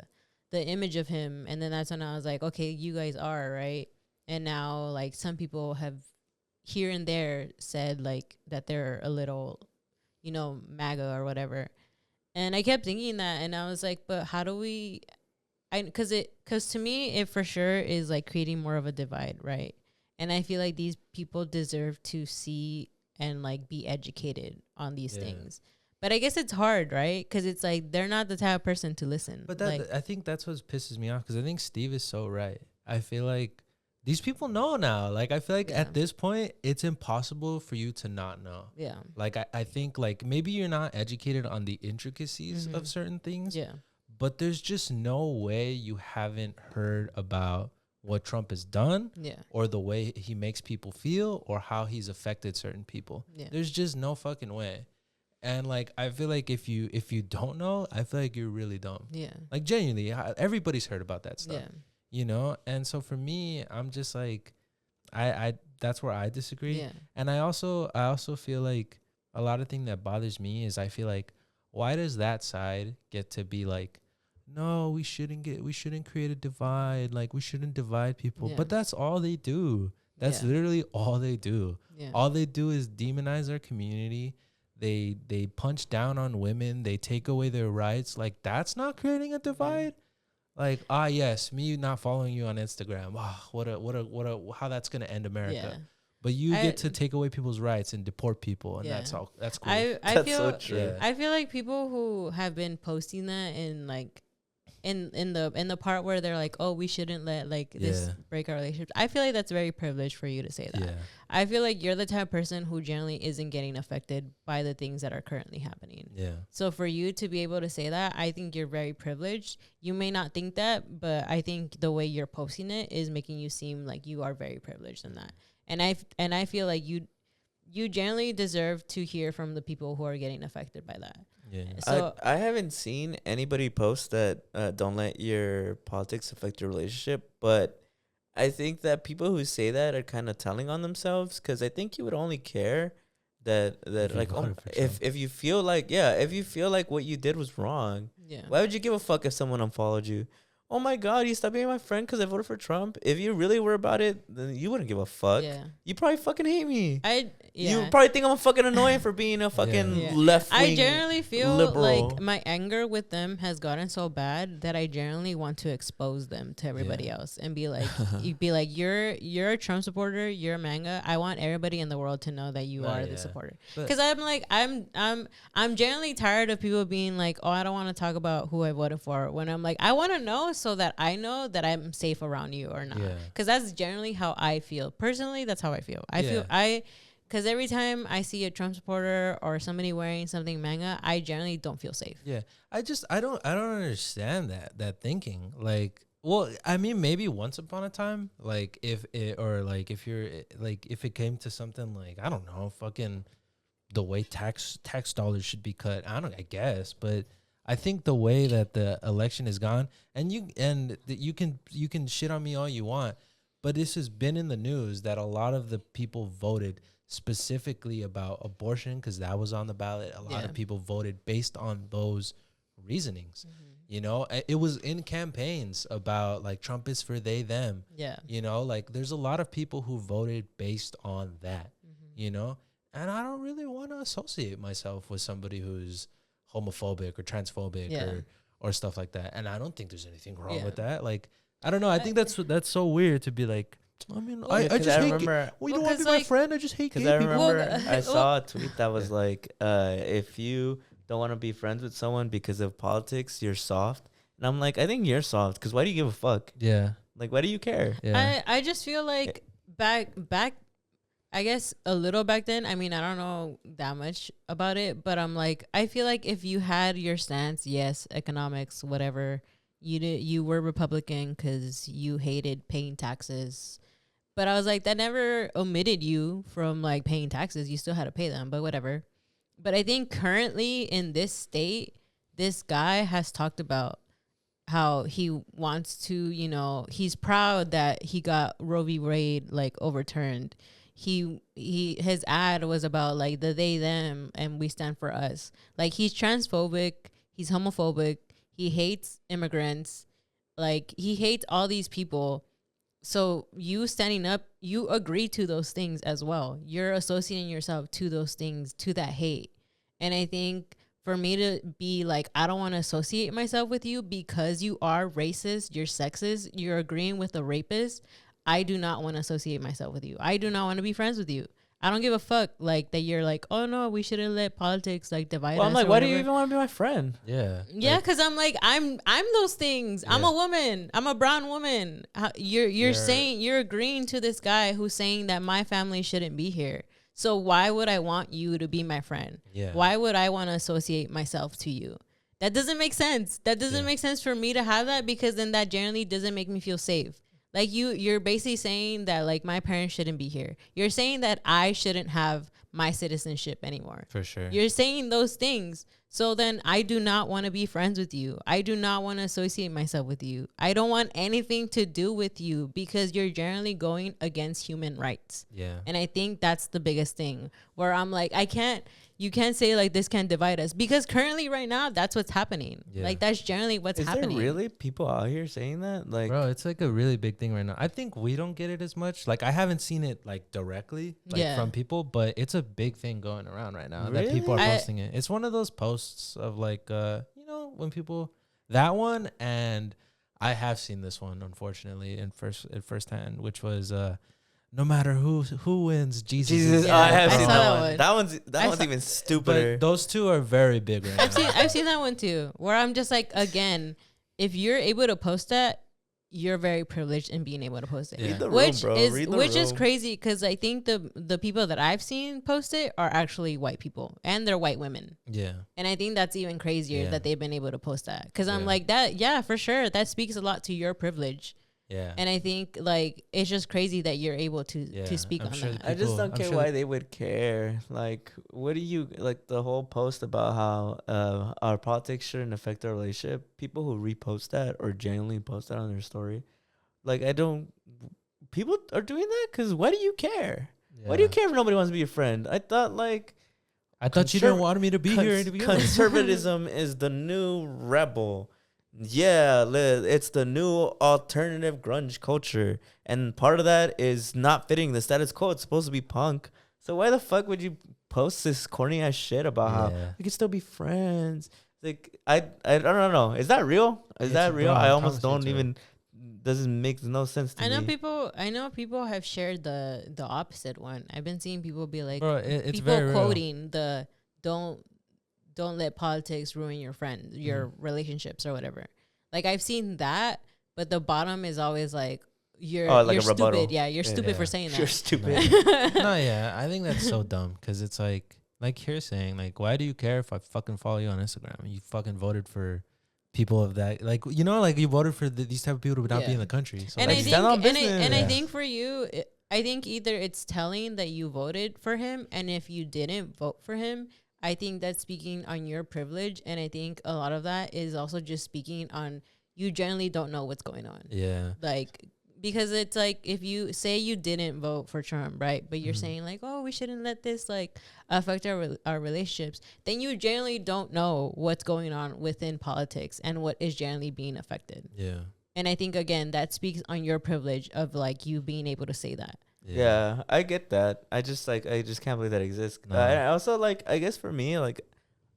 image of him, and then that's when I was like, okay, you guys are right. And now, like, some people have here and there said, like, that they're a little, MAGA or whatever. And I kept thinking that, and I was like, but how do we... Because to me, it for sure is, like, creating more of a divide, right? And I feel like these people deserve to see and, like, be educated on these things. But I guess it's hard, right? Because it's like they're not the type of person to listen. But like, I think that's what pisses me off, because I think Steve is so right. I feel like these people know now. Like, I feel like Yeah. at this point, it's impossible for you to not know. yeah, Like, I think, like, maybe you're not educated on the intricacies of certain things, yeah, but there's just no way you haven't heard about what Trump has done, yeah, or the way he makes people feel, or how he's affected certain people. yeah. There's just no fucking way. And like, I feel like if you don't know, I feel like you're really dumb. Yeah. Like, genuinely, everybody's heard about that stuff. Yeah. You know? And so for me, I'm just like, I that's where I disagree. Yeah. And I also feel like a lot of thing that bothers me is, I feel like, why does that side get to be like, no, we shouldn't create a divide, like, we shouldn't divide people. Yeah. But that's all they do. That's Yeah. literally all they do. Yeah. All they do is demonize our community. They punch down on women. They take away their rights. Like, that's not creating a divide. Like, yes, me not following you on Instagram. Wow, how that's gonna end America. Yeah. But you get to take away people's rights and deport people, and Yeah. that's all. That's cool. I That's feel so true. Yeah. I feel like people who have been posting that in like in the part where they're like, oh, we shouldn't let like this Yeah. break our relationship. I feel like that's very privileged for you to say that. Yeah. I feel like you're the type of person who generally isn't getting affected by the things that are currently happening. Yeah. So for you to be able to say that, I think you're very privileged. You may not think that, but I think the way you're posting it is making you seem like you are very privileged in that. And I feel like you generally deserve to hear from the people who are getting affected by that. Yeah. So I haven't seen anybody post that don't let your politics affect your relationship, but I think that people who say that are kind of telling on themselves, because I think you would only care that If you like voted for if you feel like if you feel like what you did was wrong, yeah. why would you give a fuck if someone unfollowed you? Oh my God, you stopped being my friend because I voted for Trump. If you really were about it, then you wouldn't give a fuck. Yeah. You probably fucking hate me. You Yeah. probably think I'm fucking annoying for being a fucking Yeah. left wing. I generally feel liberal. like my anger with them has gotten so bad that I generally want to expose them to everybody else and be like, you're a Trump supporter, you're a MAGA. I want everybody in the world to know that you are the supporter. But- Because I'm like, I'm generally tired of people being like, oh, I don't want to talk about who I voted for. When I'm like, I want to know so that I know that I'm safe around you or not. Yeah. Because that's generally how I feel. Personally, that's how I feel. Because every time I see a Trump supporter or somebody wearing something MAGA, I generally don't feel safe. Yeah. I don't understand that thinking. Like, well, I mean, maybe once upon a time, like if it came to something like, I don't know, fucking the way tax dollars should be cut. I guess, but I think the way that the election is gone, and you can shit on me all you want, but this has been in the news that a lot of the people voted specifically about abortion because that was on the ballot. A lot of people voted based on those reasonings. You know, it was in campaigns about like Trump is for they, them. Yeah. You know, like there's a lot of people who voted based on that, you know, and I don't really want to associate myself with somebody who's homophobic or transphobic or stuff like that. And I don't think there's anything wrong with that. Like, I don't know. I think that's so weird to be like, I mean, I just hate remember. you don't want to be my friend. I just hate gay Because I people. remember I saw a tweet that was like, if you don't want to be friends with someone because of politics, you're soft. And I'm like, I think you're soft because why do you give a fuck? Yeah. Like, why do you care? Yeah. I just feel like back I guess a little back then. I mean, I don't know that much about it, but I'm like, I feel like if you had your stance, yes, economics, whatever, you were Republican because you hated paying taxes. But I was like, that never omitted you from like paying taxes. You still had to pay them, but whatever. But I think currently in this state, this guy has talked about how he wants to, he's proud that he got Roe v. Wade like overturned. His ad was about like the they them and we stand for us. Like he's transphobic, he's homophobic, he hates immigrants, like he hates all these people. So you standing up, you agree to those things as well. You're associating yourself to those things, to that hate. And I think for me to be like, I don't want to associate myself with you because you are racist, you're sexist, you're agreeing with a rapist. I do not want to associate myself with you. I do not want to be friends with you. I don't give a fuck like that you're like, oh no, we shouldn't let politics like divide Well, us. I'm like, or why do whatever. you even want to be my friend? Yeah. Yeah, because I'm like I'm those things. I'm Yeah. a woman. I'm a brown woman. You're saying you're agreeing to this guy who's saying that my family shouldn't be here. So why would I want you to be my friend? Yeah. Why would I want to associate myself to you? That doesn't make sense. That doesn't make sense for me to have that, because then that generally doesn't make me feel safe. Like you're basically saying that like my parents shouldn't be here. You're saying that I shouldn't have my citizenship anymore. For sure. You're saying those things. So then I do not want to be friends with you. I do not want to associate myself with you. I don't want anything to do with you because you're generally going against human rights. Yeah. And I think that's the biggest thing where I'm like, you can't say like this can't divide us, because currently right now that's what's happening. Yeah. Like that's generally what's Is happening. there really people out here saying that? Like, Bro, it's like a really big thing right now. I think we don't get it as much. Like, I haven't seen it like directly from people, but it's a big thing going around right now that people are Really? posting it. It's one of those posts of like, when people, that one, and I have seen this one unfortunately in firsthand, which was no matter who wins, Jesus. Jesus, Yeah, I have I seen saw that that one. one. That one's even stupider. But those two are very big right now. I've seen that one too, where I'm just like, again, if you're able to post that, you're very privileged in being able to post it. Yeah. Read the Which room, bro. is Read the which is room. crazy, because I think the people that I've seen post it are actually white people, and they're white women. Yeah. And I think that's even crazier Yeah. that they've been able to post that, because I'm Yeah. like that. Yeah, for sure, that speaks a lot to your privilege. Yeah. And I think like it's just crazy that you're able to Yeah, speak I'm on sure that. I just people- don't I'm care sure why that- they would care. Like, what do you like the whole post about how our politics shouldn't affect our relationship? People who repost that or genuinely post that on their story, like, I don't. People are doing that because why do you care? Why do you Yeah. care if nobody wants to be your friend? I thought like I thought you didn't want me to be here to begin with. conservatism is the new rebel. Yeah, it's the new alternative grunge culture, and part of that is not fitting the status quo. It's supposed to be punk. So why the fuck would you post this corny ass shit about how Yeah. we can still be friends? Like, I don't know. Is that real? Is It's that real? real. I I almost promise don't you it's even. Doesn't make no sense to I know me. people have shared the opposite one. I've been seeing people be like, Bro, it's people very real. quoting the don't let politics ruin your friends, your Mm-hmm. relationships or whatever. Like I've seen that, but the bottom is always like you're Like you're a rebuttal. stupid. Yeah, you're stupid Yeah. for saying You're that. stupid. No, yeah, I think that's so dumb because it's like you're saying, like, why do you care if I fucking follow you on Instagram? You fucking voted for people of that, like, like you voted for these type of people to not be Yeah. in the country. So And Like, I stand on think, business. I Yeah. think for you, I think either it's telling that you voted for him, and if you didn't vote for him, I think that's speaking on your privilege, and I think a lot of that is also just speaking on you generally don't know what's going on. yeah, Like, because it's like if you say you didn't vote for Trump, right? But you're Mhm. saying like, oh, we shouldn't let this like affect our relationships. Then you generally don't know what's going on within politics and what is generally being affected. yeah, And I think again that speaks on your privilege of like you being able to say that. Yeah, I get that. I just can't believe that exists. No. I also like, I guess for me, like,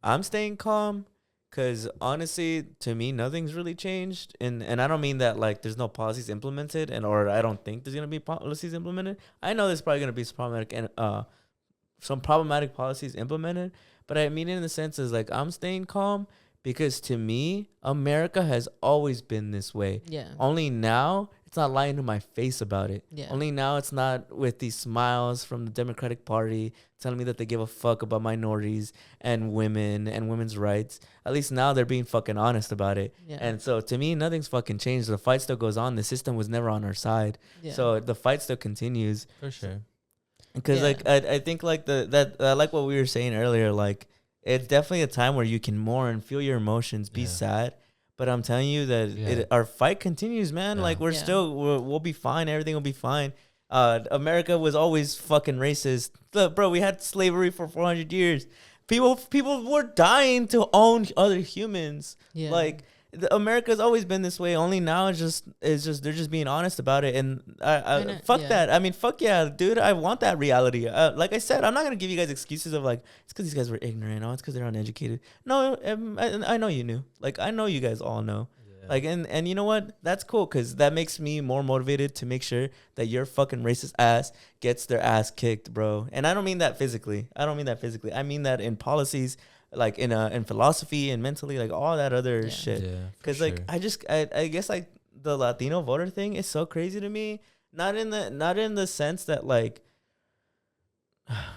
I'm staying calm because honestly, to me, nothing's really changed. And I don't mean that like there's no policies implemented or I don't think there's gonna be policies implemented. I know there's probably gonna be some problematic policies implemented, but I mean it in the sense is like I'm staying calm because to me, America has always been this way. Yeah. Only now it's not lying to my face about it. Yeah. Only now it's not with these smiles from the Democratic Party telling me that they give a fuck about minorities and women and women's rights. At least now they're being fucking honest about it. Yeah. And so to me, nothing's fucking changed. The fight still goes on. The system was never on our side. Yeah. So the fight still continues. for sure. Because Yeah. like I think like like what we were saying earlier, like it's definitely a time where you can mourn, feel your emotions, be Yeah. sad. But I'm telling you that Yeah. our fight continues, man. Yeah. Like we're Yeah. we'll be fine. Everything will be fine. America was always fucking racist. Look, bro, we had slavery for 400 years. People were dying to own other humans. Yeah. Like America's always been this way. Only now it's just they're just being honest about it. And And, fuck yeah. that. I mean, fuck yeah, dude. I want that reality. Like I said, I'm not gonna give you guys excuses of like it's because these guys were ignorant. Oh, it's because they're uneducated. No, I know you knew. Like I know you guys all know. Like, and you know what? That's cool because that makes me more motivated to make sure that your fucking racist ass gets their ass kicked, bro. And I don't mean that physically. I mean that in policies, like in philosophy and mentally, like all that other shit. Yeah, Because like I guess like the Latino voter thing is so crazy to me. Not in the sense that like.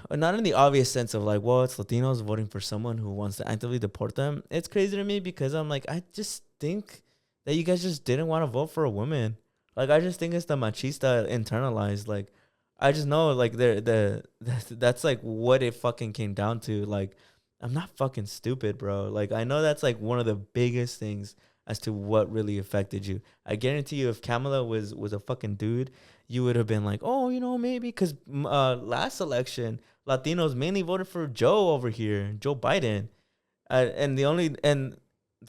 Not in the obvious sense of like, well, it's Latinos voting for someone who wants to actively deport them. It's crazy to me because I'm like, I just think that you guys just didn't want to vote for a woman. Like, I just think it's the machista internalized. Like, I just know like that's like what it fucking came down to. Like, I'm not fucking stupid, bro. Like, I know that's like one of the biggest things as to what really affected you. I guarantee you, if Kamala was a fucking dude, you would have been like, oh, you know, maybe because last election, Latinos mainly voted for Joe over here, Joe Biden. And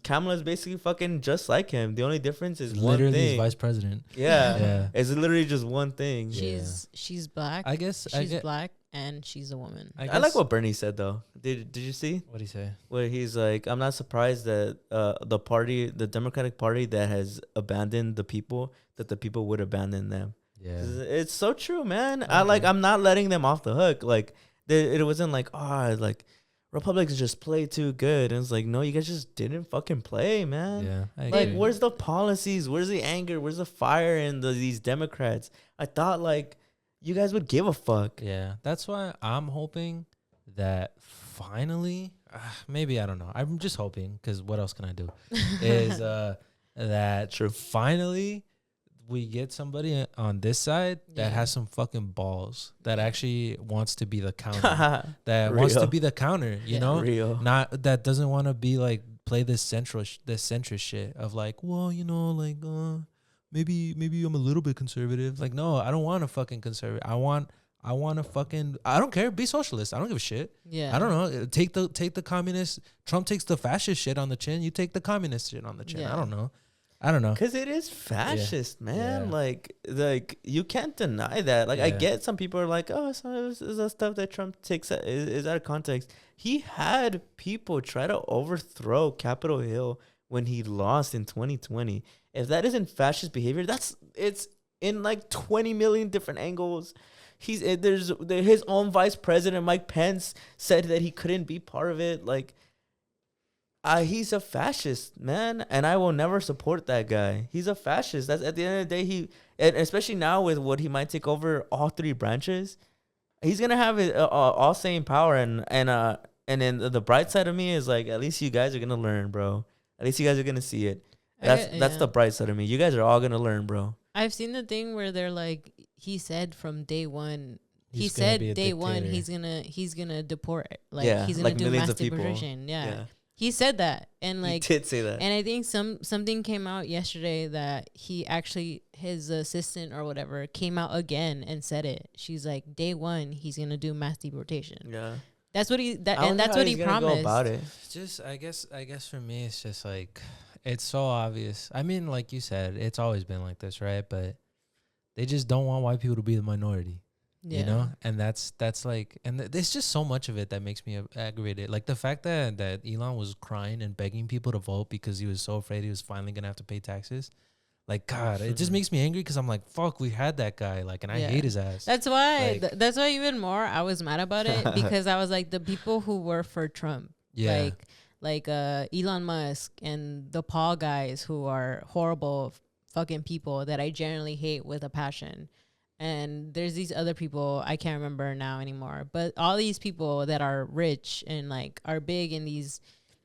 Kamala's basically fucking just like him. The only difference is one literally thing. his vice president. Yeah. It's literally just one thing. She's black. I guess she's black and she's a woman. I like what Bernie said though. Did you see? What did he say? Where he's like, I'm not surprised that the Democratic Party that has abandoned the people, that the people would abandon them. Yeah, it's so true, man. Okay. I'm not letting them off the hook. Like it wasn't like like Republicans just play too good. And it's like, no, you guys just didn't fucking play, man. Yeah, like where's the policies? Where's the anger? Where's the fire in these Democrats? I thought like you guys would give a fuck. Yeah, that's why I'm hoping that finally, maybe I don't know. I'm just hoping because what else can I do? Is that True. Finally we get somebody on this side that has some fucking balls, that actually wants to be the counter, that wants to be the counter, you know, not that doesn't want to be like play this centrist shit of like, well, you know, like maybe I'm a little bit conservative. Like, no, I don't want a fucking conservative. I want to fucking, I don't care. Be socialist. I don't give a shit. Yeah. I don't know. Take the communist. Trump takes the fascist shit on the chin. You take the communist shit on the chin. Yeah. I don't know. Because it is fascist, man. Yeah. Like you can't deny that. Like, I Yeah. get some people are like, oh, some of this is the stuff that Trump takes is out of context. He had people try to overthrow Capitol Hill when he lost in 2020. If that isn't fascist behavior, it's in like 20 million different angles. There's his own vice president, Mike Pence, said that he couldn't be part of it. Like, he's a fascist, man, and I will never support that guy. He's a fascist. That's at the end of the day. And especially now with what he might take over all three branches, he's gonna have it all same power. And then the bright side of me is like, at least you guys are gonna learn, bro. At least you guys are gonna see it. That's the bright side of me. You guys are all gonna learn, bro. I've seen the thing where they're like, he said from day one. He's gonna be a Day one dictator. he's gonna deport, like he's gonna like do millions mass of people. deportation. Yeah. He said that, and like He did say that. and I think something came out yesterday that he actually, his assistant or whatever, came out again and said it. She's like, day one, he's gonna do mass deportation. Yeah. That's what he That's what he promised. go about it. Just I guess for me it's just like, it's so obvious. I mean, like you said, it's always been like this, right? But they just don't want white people to be the minority. Yeah. You know, and that's like, and there's just so much of it that makes me aggravated. Like the fact that Elon was crying and begging people to vote because he was so afraid he was finally gonna have to pay taxes. Like, God, it just makes me angry because I'm like, fuck, we had that guy, like, and I hate his ass. That's why Like- that's why even more I was mad about it, because I was like, the people who were for Trump, Yeah. like Elon Musk and the Paul guys, who are horrible fucking people that I generally hate with a passion. And there's these other people I can't remember now anymore, but all these people that are rich and like are big in these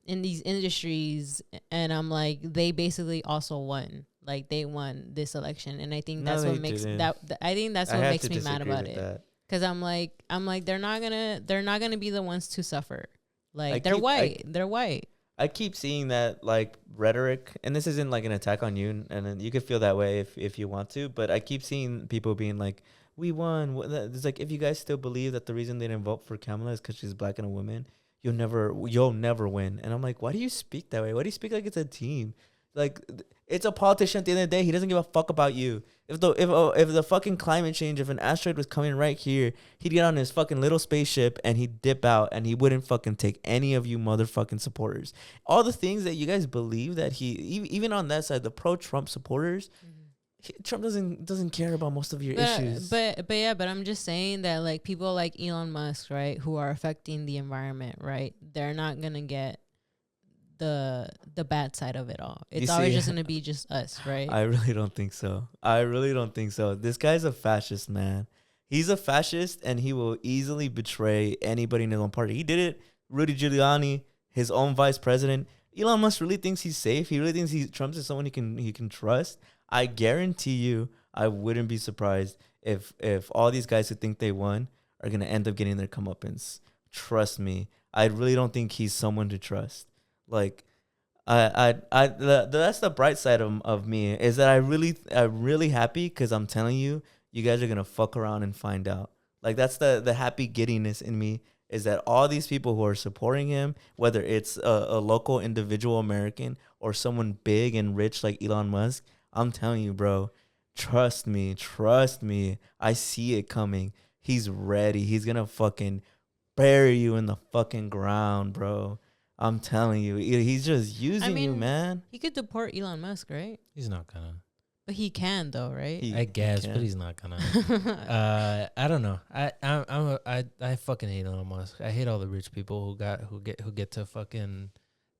industries, and I'm like, they basically also won. Like, they won this election, and I think that's what makes that. I think that's what makes me mad about it. Because I'm like they're not gonna be the ones to suffer. Like, they're white. I keep seeing that like rhetoric, and this isn't like an attack on you, and then you could feel that way if you want to, but I keep seeing people being like, we won. It's like, if you guys still believe that the reason they didn't vote for Kamala is because she's black and a woman, you'll never win. And I'm like, why do you speak that way? Why do you speak like it's a team? Like, It's a politician at the end of the day. He doesn't give a fuck about you. If the fucking climate change, if an asteroid was coming right here, he'd get on his fucking little spaceship and he'd dip out and he wouldn't fucking take any of you motherfucking supporters. All the things that you guys believe that even on that side, the pro-Trump supporters, Trump doesn't care about most of your issues. But I'm just saying that like people like Elon Musk, right, who are affecting the environment, right? They're not gonna get the bad side of it all. It's always just gonna be just us, right? I really don't think so. This guy's a fascist, man. He's a fascist, and he will easily betray anybody in his own party. He did it. Rudy Giuliani, his own vice president. Elon Musk really thinks he's safe. He really thinks Trump is someone he can trust. I guarantee you, I wouldn't be surprised if all these guys who think they won are gonna end up getting their comeuppance. Trust me, I really don't think he's someone to trust. Like, that's the bright side of me, is that I'm really happy because I'm telling you, you guys are gonna fuck around and find out. Like, that's the happy giddiness in me, is that all these people who are supporting him, whether it's a local individual American or someone big and rich like Elon Musk, I'm telling you, bro, trust me, I see it coming. He's ready. He's gonna fucking bury you in the fucking ground, bro. I'm telling you, he's just using you, man. He could deport Elon Musk, right? He's not gonna. But he can, though, right? I guess, but he's not gonna. I don't know. I fucking hate Elon Musk. I hate all the rich people who get to fucking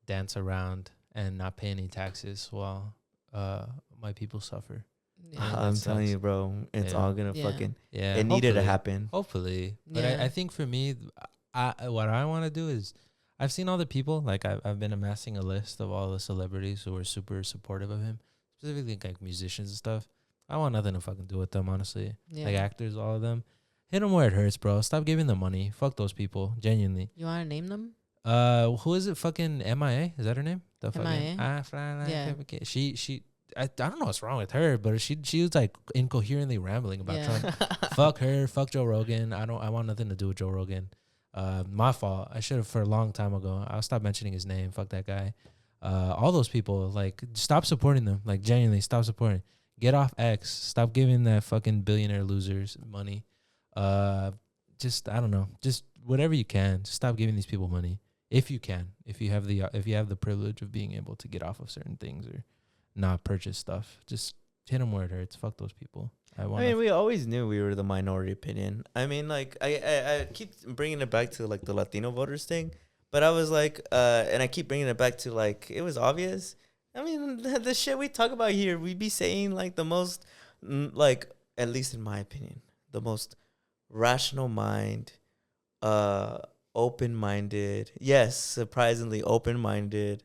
dance around and not pay any taxes while my people suffer. Yeah, I'm telling you, bro, it's all gonna fucking. Yeah, it needed to happen. Hopefully, but I think for me, what I want to do is. I've seen all the people, like I've been amassing a list of all the celebrities who are super supportive of him, specifically like musicians and stuff. I want nothing to fucking do with them, honestly. Yeah. Like actors, all of them. Hit them where it hurts, bro. Stop giving them money. Fuck those people, genuinely. You want to name them? Who is it? Fucking MIA? Is that her name? The MIA? I don't know what's wrong with her, but she was like incoherently rambling about Trump. Fuck her. Fuck Joe Rogan. I want nothing to do with Joe Rogan. My fault. I should have for a long time ago. I'll stop mentioning his name. Fuck that guy. All those people, like, stop supporting them. Like, genuinely, stop supporting. Get off X. Stop giving that fucking billionaire losers money. Just I don't know. Just whatever you can. Just stop giving these people money if you can. If you have the privilege of being able to get off of certain things or not purchase stuff, just hit them where it hurts. Fuck those people. We always knew we were the minority opinion. I mean, like, I keep bringing it back to, like, the Latino voters thing. But I was like, and I keep bringing it back to, like, it was obvious. I mean, the shit we talk about here, we be saying, like, the most, like, at least in my opinion, the most rational mind, open-minded. Yes, surprisingly open-minded,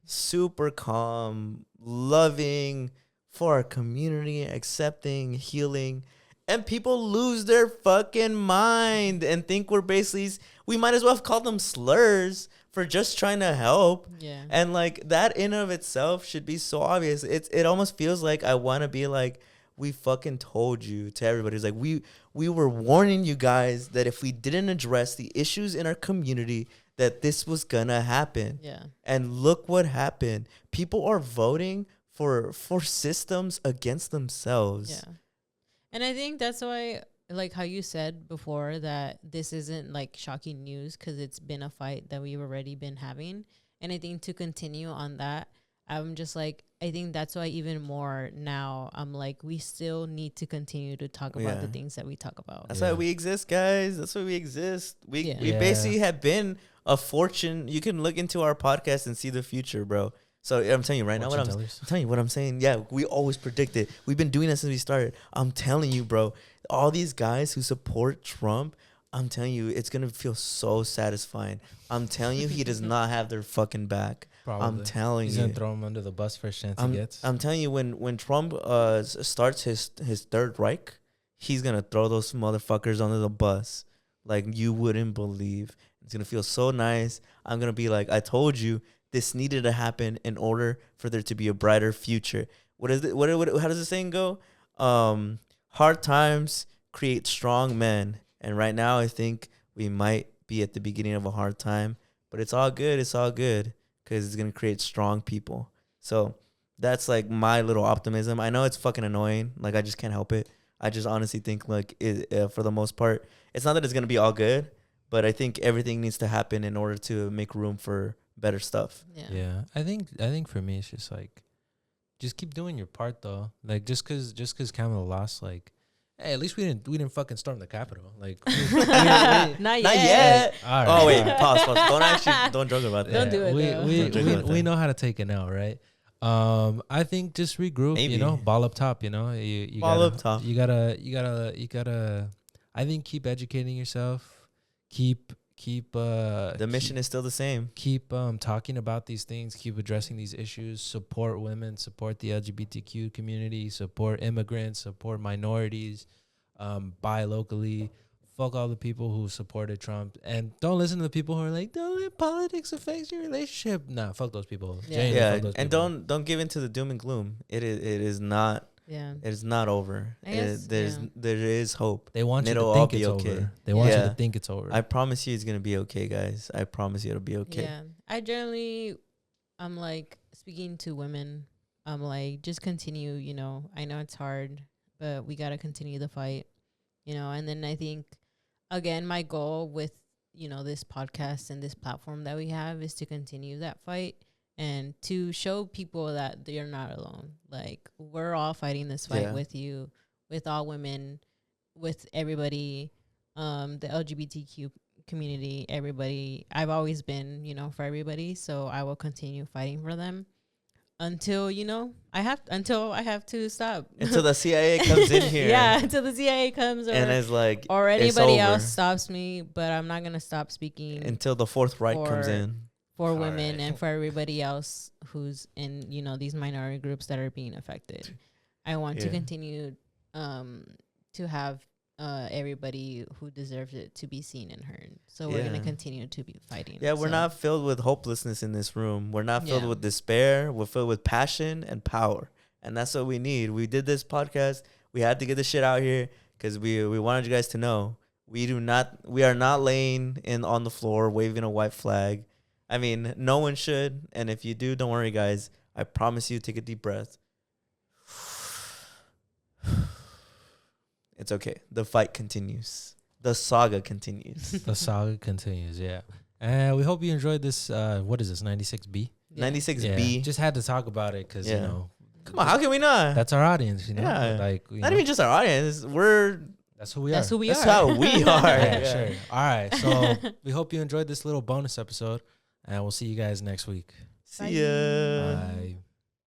super calm, loving, for our community, accepting, healing, and people lose their fucking mind and think we might as well have called them slurs for just trying to help. Yeah. And like that in of itself should be so obvious. It almost feels like I want to be like, we fucking told you to everybody. It's like we were warning you guys that if we didn't address the issues in our community, that this was gonna happen. Yeah. And look what happened. People are voting for systems against themselves. Yeah. And I think that's why, like how you said before, that this isn't like shocking news because it's been a fight that we've already been having. And I think to continue on that, I'm just like, I think that's why even more now I'm like, we still need to continue to talk about the things that we talk about. That's why we exist, guys. That's why we exist. We basically have been a fortune. You can look into our podcast and see the future, bro. So I'm telling you right now, I'm telling you what I'm saying. Yeah, we always predict it. We've been doing this since we started. I'm telling you, bro, all these guys who support Trump, I'm telling you, it's going to feel so satisfying. I'm telling you, he does not have their fucking back. Probably. I'm telling He's you. He's going to throw him under the bus first chance he gets. I'm telling you, when Trump starts his Third Reich, he's going to throw those motherfuckers under the bus like you wouldn't believe. It's going to feel so nice. I'm going to be like, I told you. This needed to happen in order for there to be a brighter future. What is it? What how does the saying go? Hard times create strong men. And right now, I think we might be at the beginning of a hard time. But it's all good. It's all good because it's going to create strong people. So That's like my little optimism. I know it's fucking annoying. Like I just can't help it. I just honestly think like for the most part, it's not that it's gonna be all good, but I think everything needs to happen in order to make room for better stuff. Yeah. I think for me it's just like, just keep doing your part though. Like just cause Kamala lost, like, hey, at least we didn't fucking storm the Capitol. Like, Not yet. All right. Oh wait, pause. Don't joke about that. Don't do it, though. We know how to take it now, right? I think just regroup. Maybe. You know, ball up top. You know, you Ball gotta, up top. You gotta. I think keep educating yourself. Keep. The mission is still the same. Keep talking about these things. Keep addressing these issues. Support women. Support the LGBTQ community. Support immigrants. Support minorities. Buy locally. Fuck all the people who supported Trump, and don't listen to the people who are like, "Don't let politics affect your relationship." Nah, fuck those people. Genuinely, fuck those And people. don't give into the doom and gloom. It is not. Yeah. It is not over. There is hope. They want you It'll to all think it's be okay. over. They want you Yeah. to think it's over. I promise you, it's gonna be okay, guys. I promise you, it'll be okay. Yeah. I'm like speaking to women. I'm like, just continue. You know, I know it's hard, but we gotta continue the fight. You know, and then I think, again, my goal with, you know, this podcast and this platform that we have is to continue that fight and to show people that they're not alone. Like, we're all fighting this fight with you, with all women, with everybody, the LGBTQ community, everybody. I've always been, you know, for everybody. So I will continue fighting for them until, you know, I have to stop. Until the CIA comes in here. Yeah, until the CIA comes and is like, or it's anybody over. else stops me, but I'm not gonna stop speaking Until the Fourth Reich comes in. for All women right. and for everybody else who's in, you know, these minority groups that are being affected. I want to continue to have everybody who deserves it to be seen and heard. So we're gonna continue to be fighting. Yeah, we're So, not filled with hopelessness in this room. We're not filled Yeah. with despair. We're filled with passion and power. And that's what we need. We did this podcast. We had to get this shit out here because we wanted you guys to know we are not laying on the floor waving a white flag. I mean, no one should. And if you do, don't worry, guys. I promise you, take a deep breath. It's okay. The fight continues. The saga continues. The saga continues. Yeah. And we hope you enjoyed this. What is this? 96B. yeah. 96B. Yeah, just had to talk about it because you know. Come on, how can we not? That's our audience, you know. Yeah. Like Not even just our audience. that's who we That's are. who we That's are. how we are. Yeah, sure. All right. So we hope you enjoyed this little bonus episode, and we'll see you guys next week. See ya. Bye.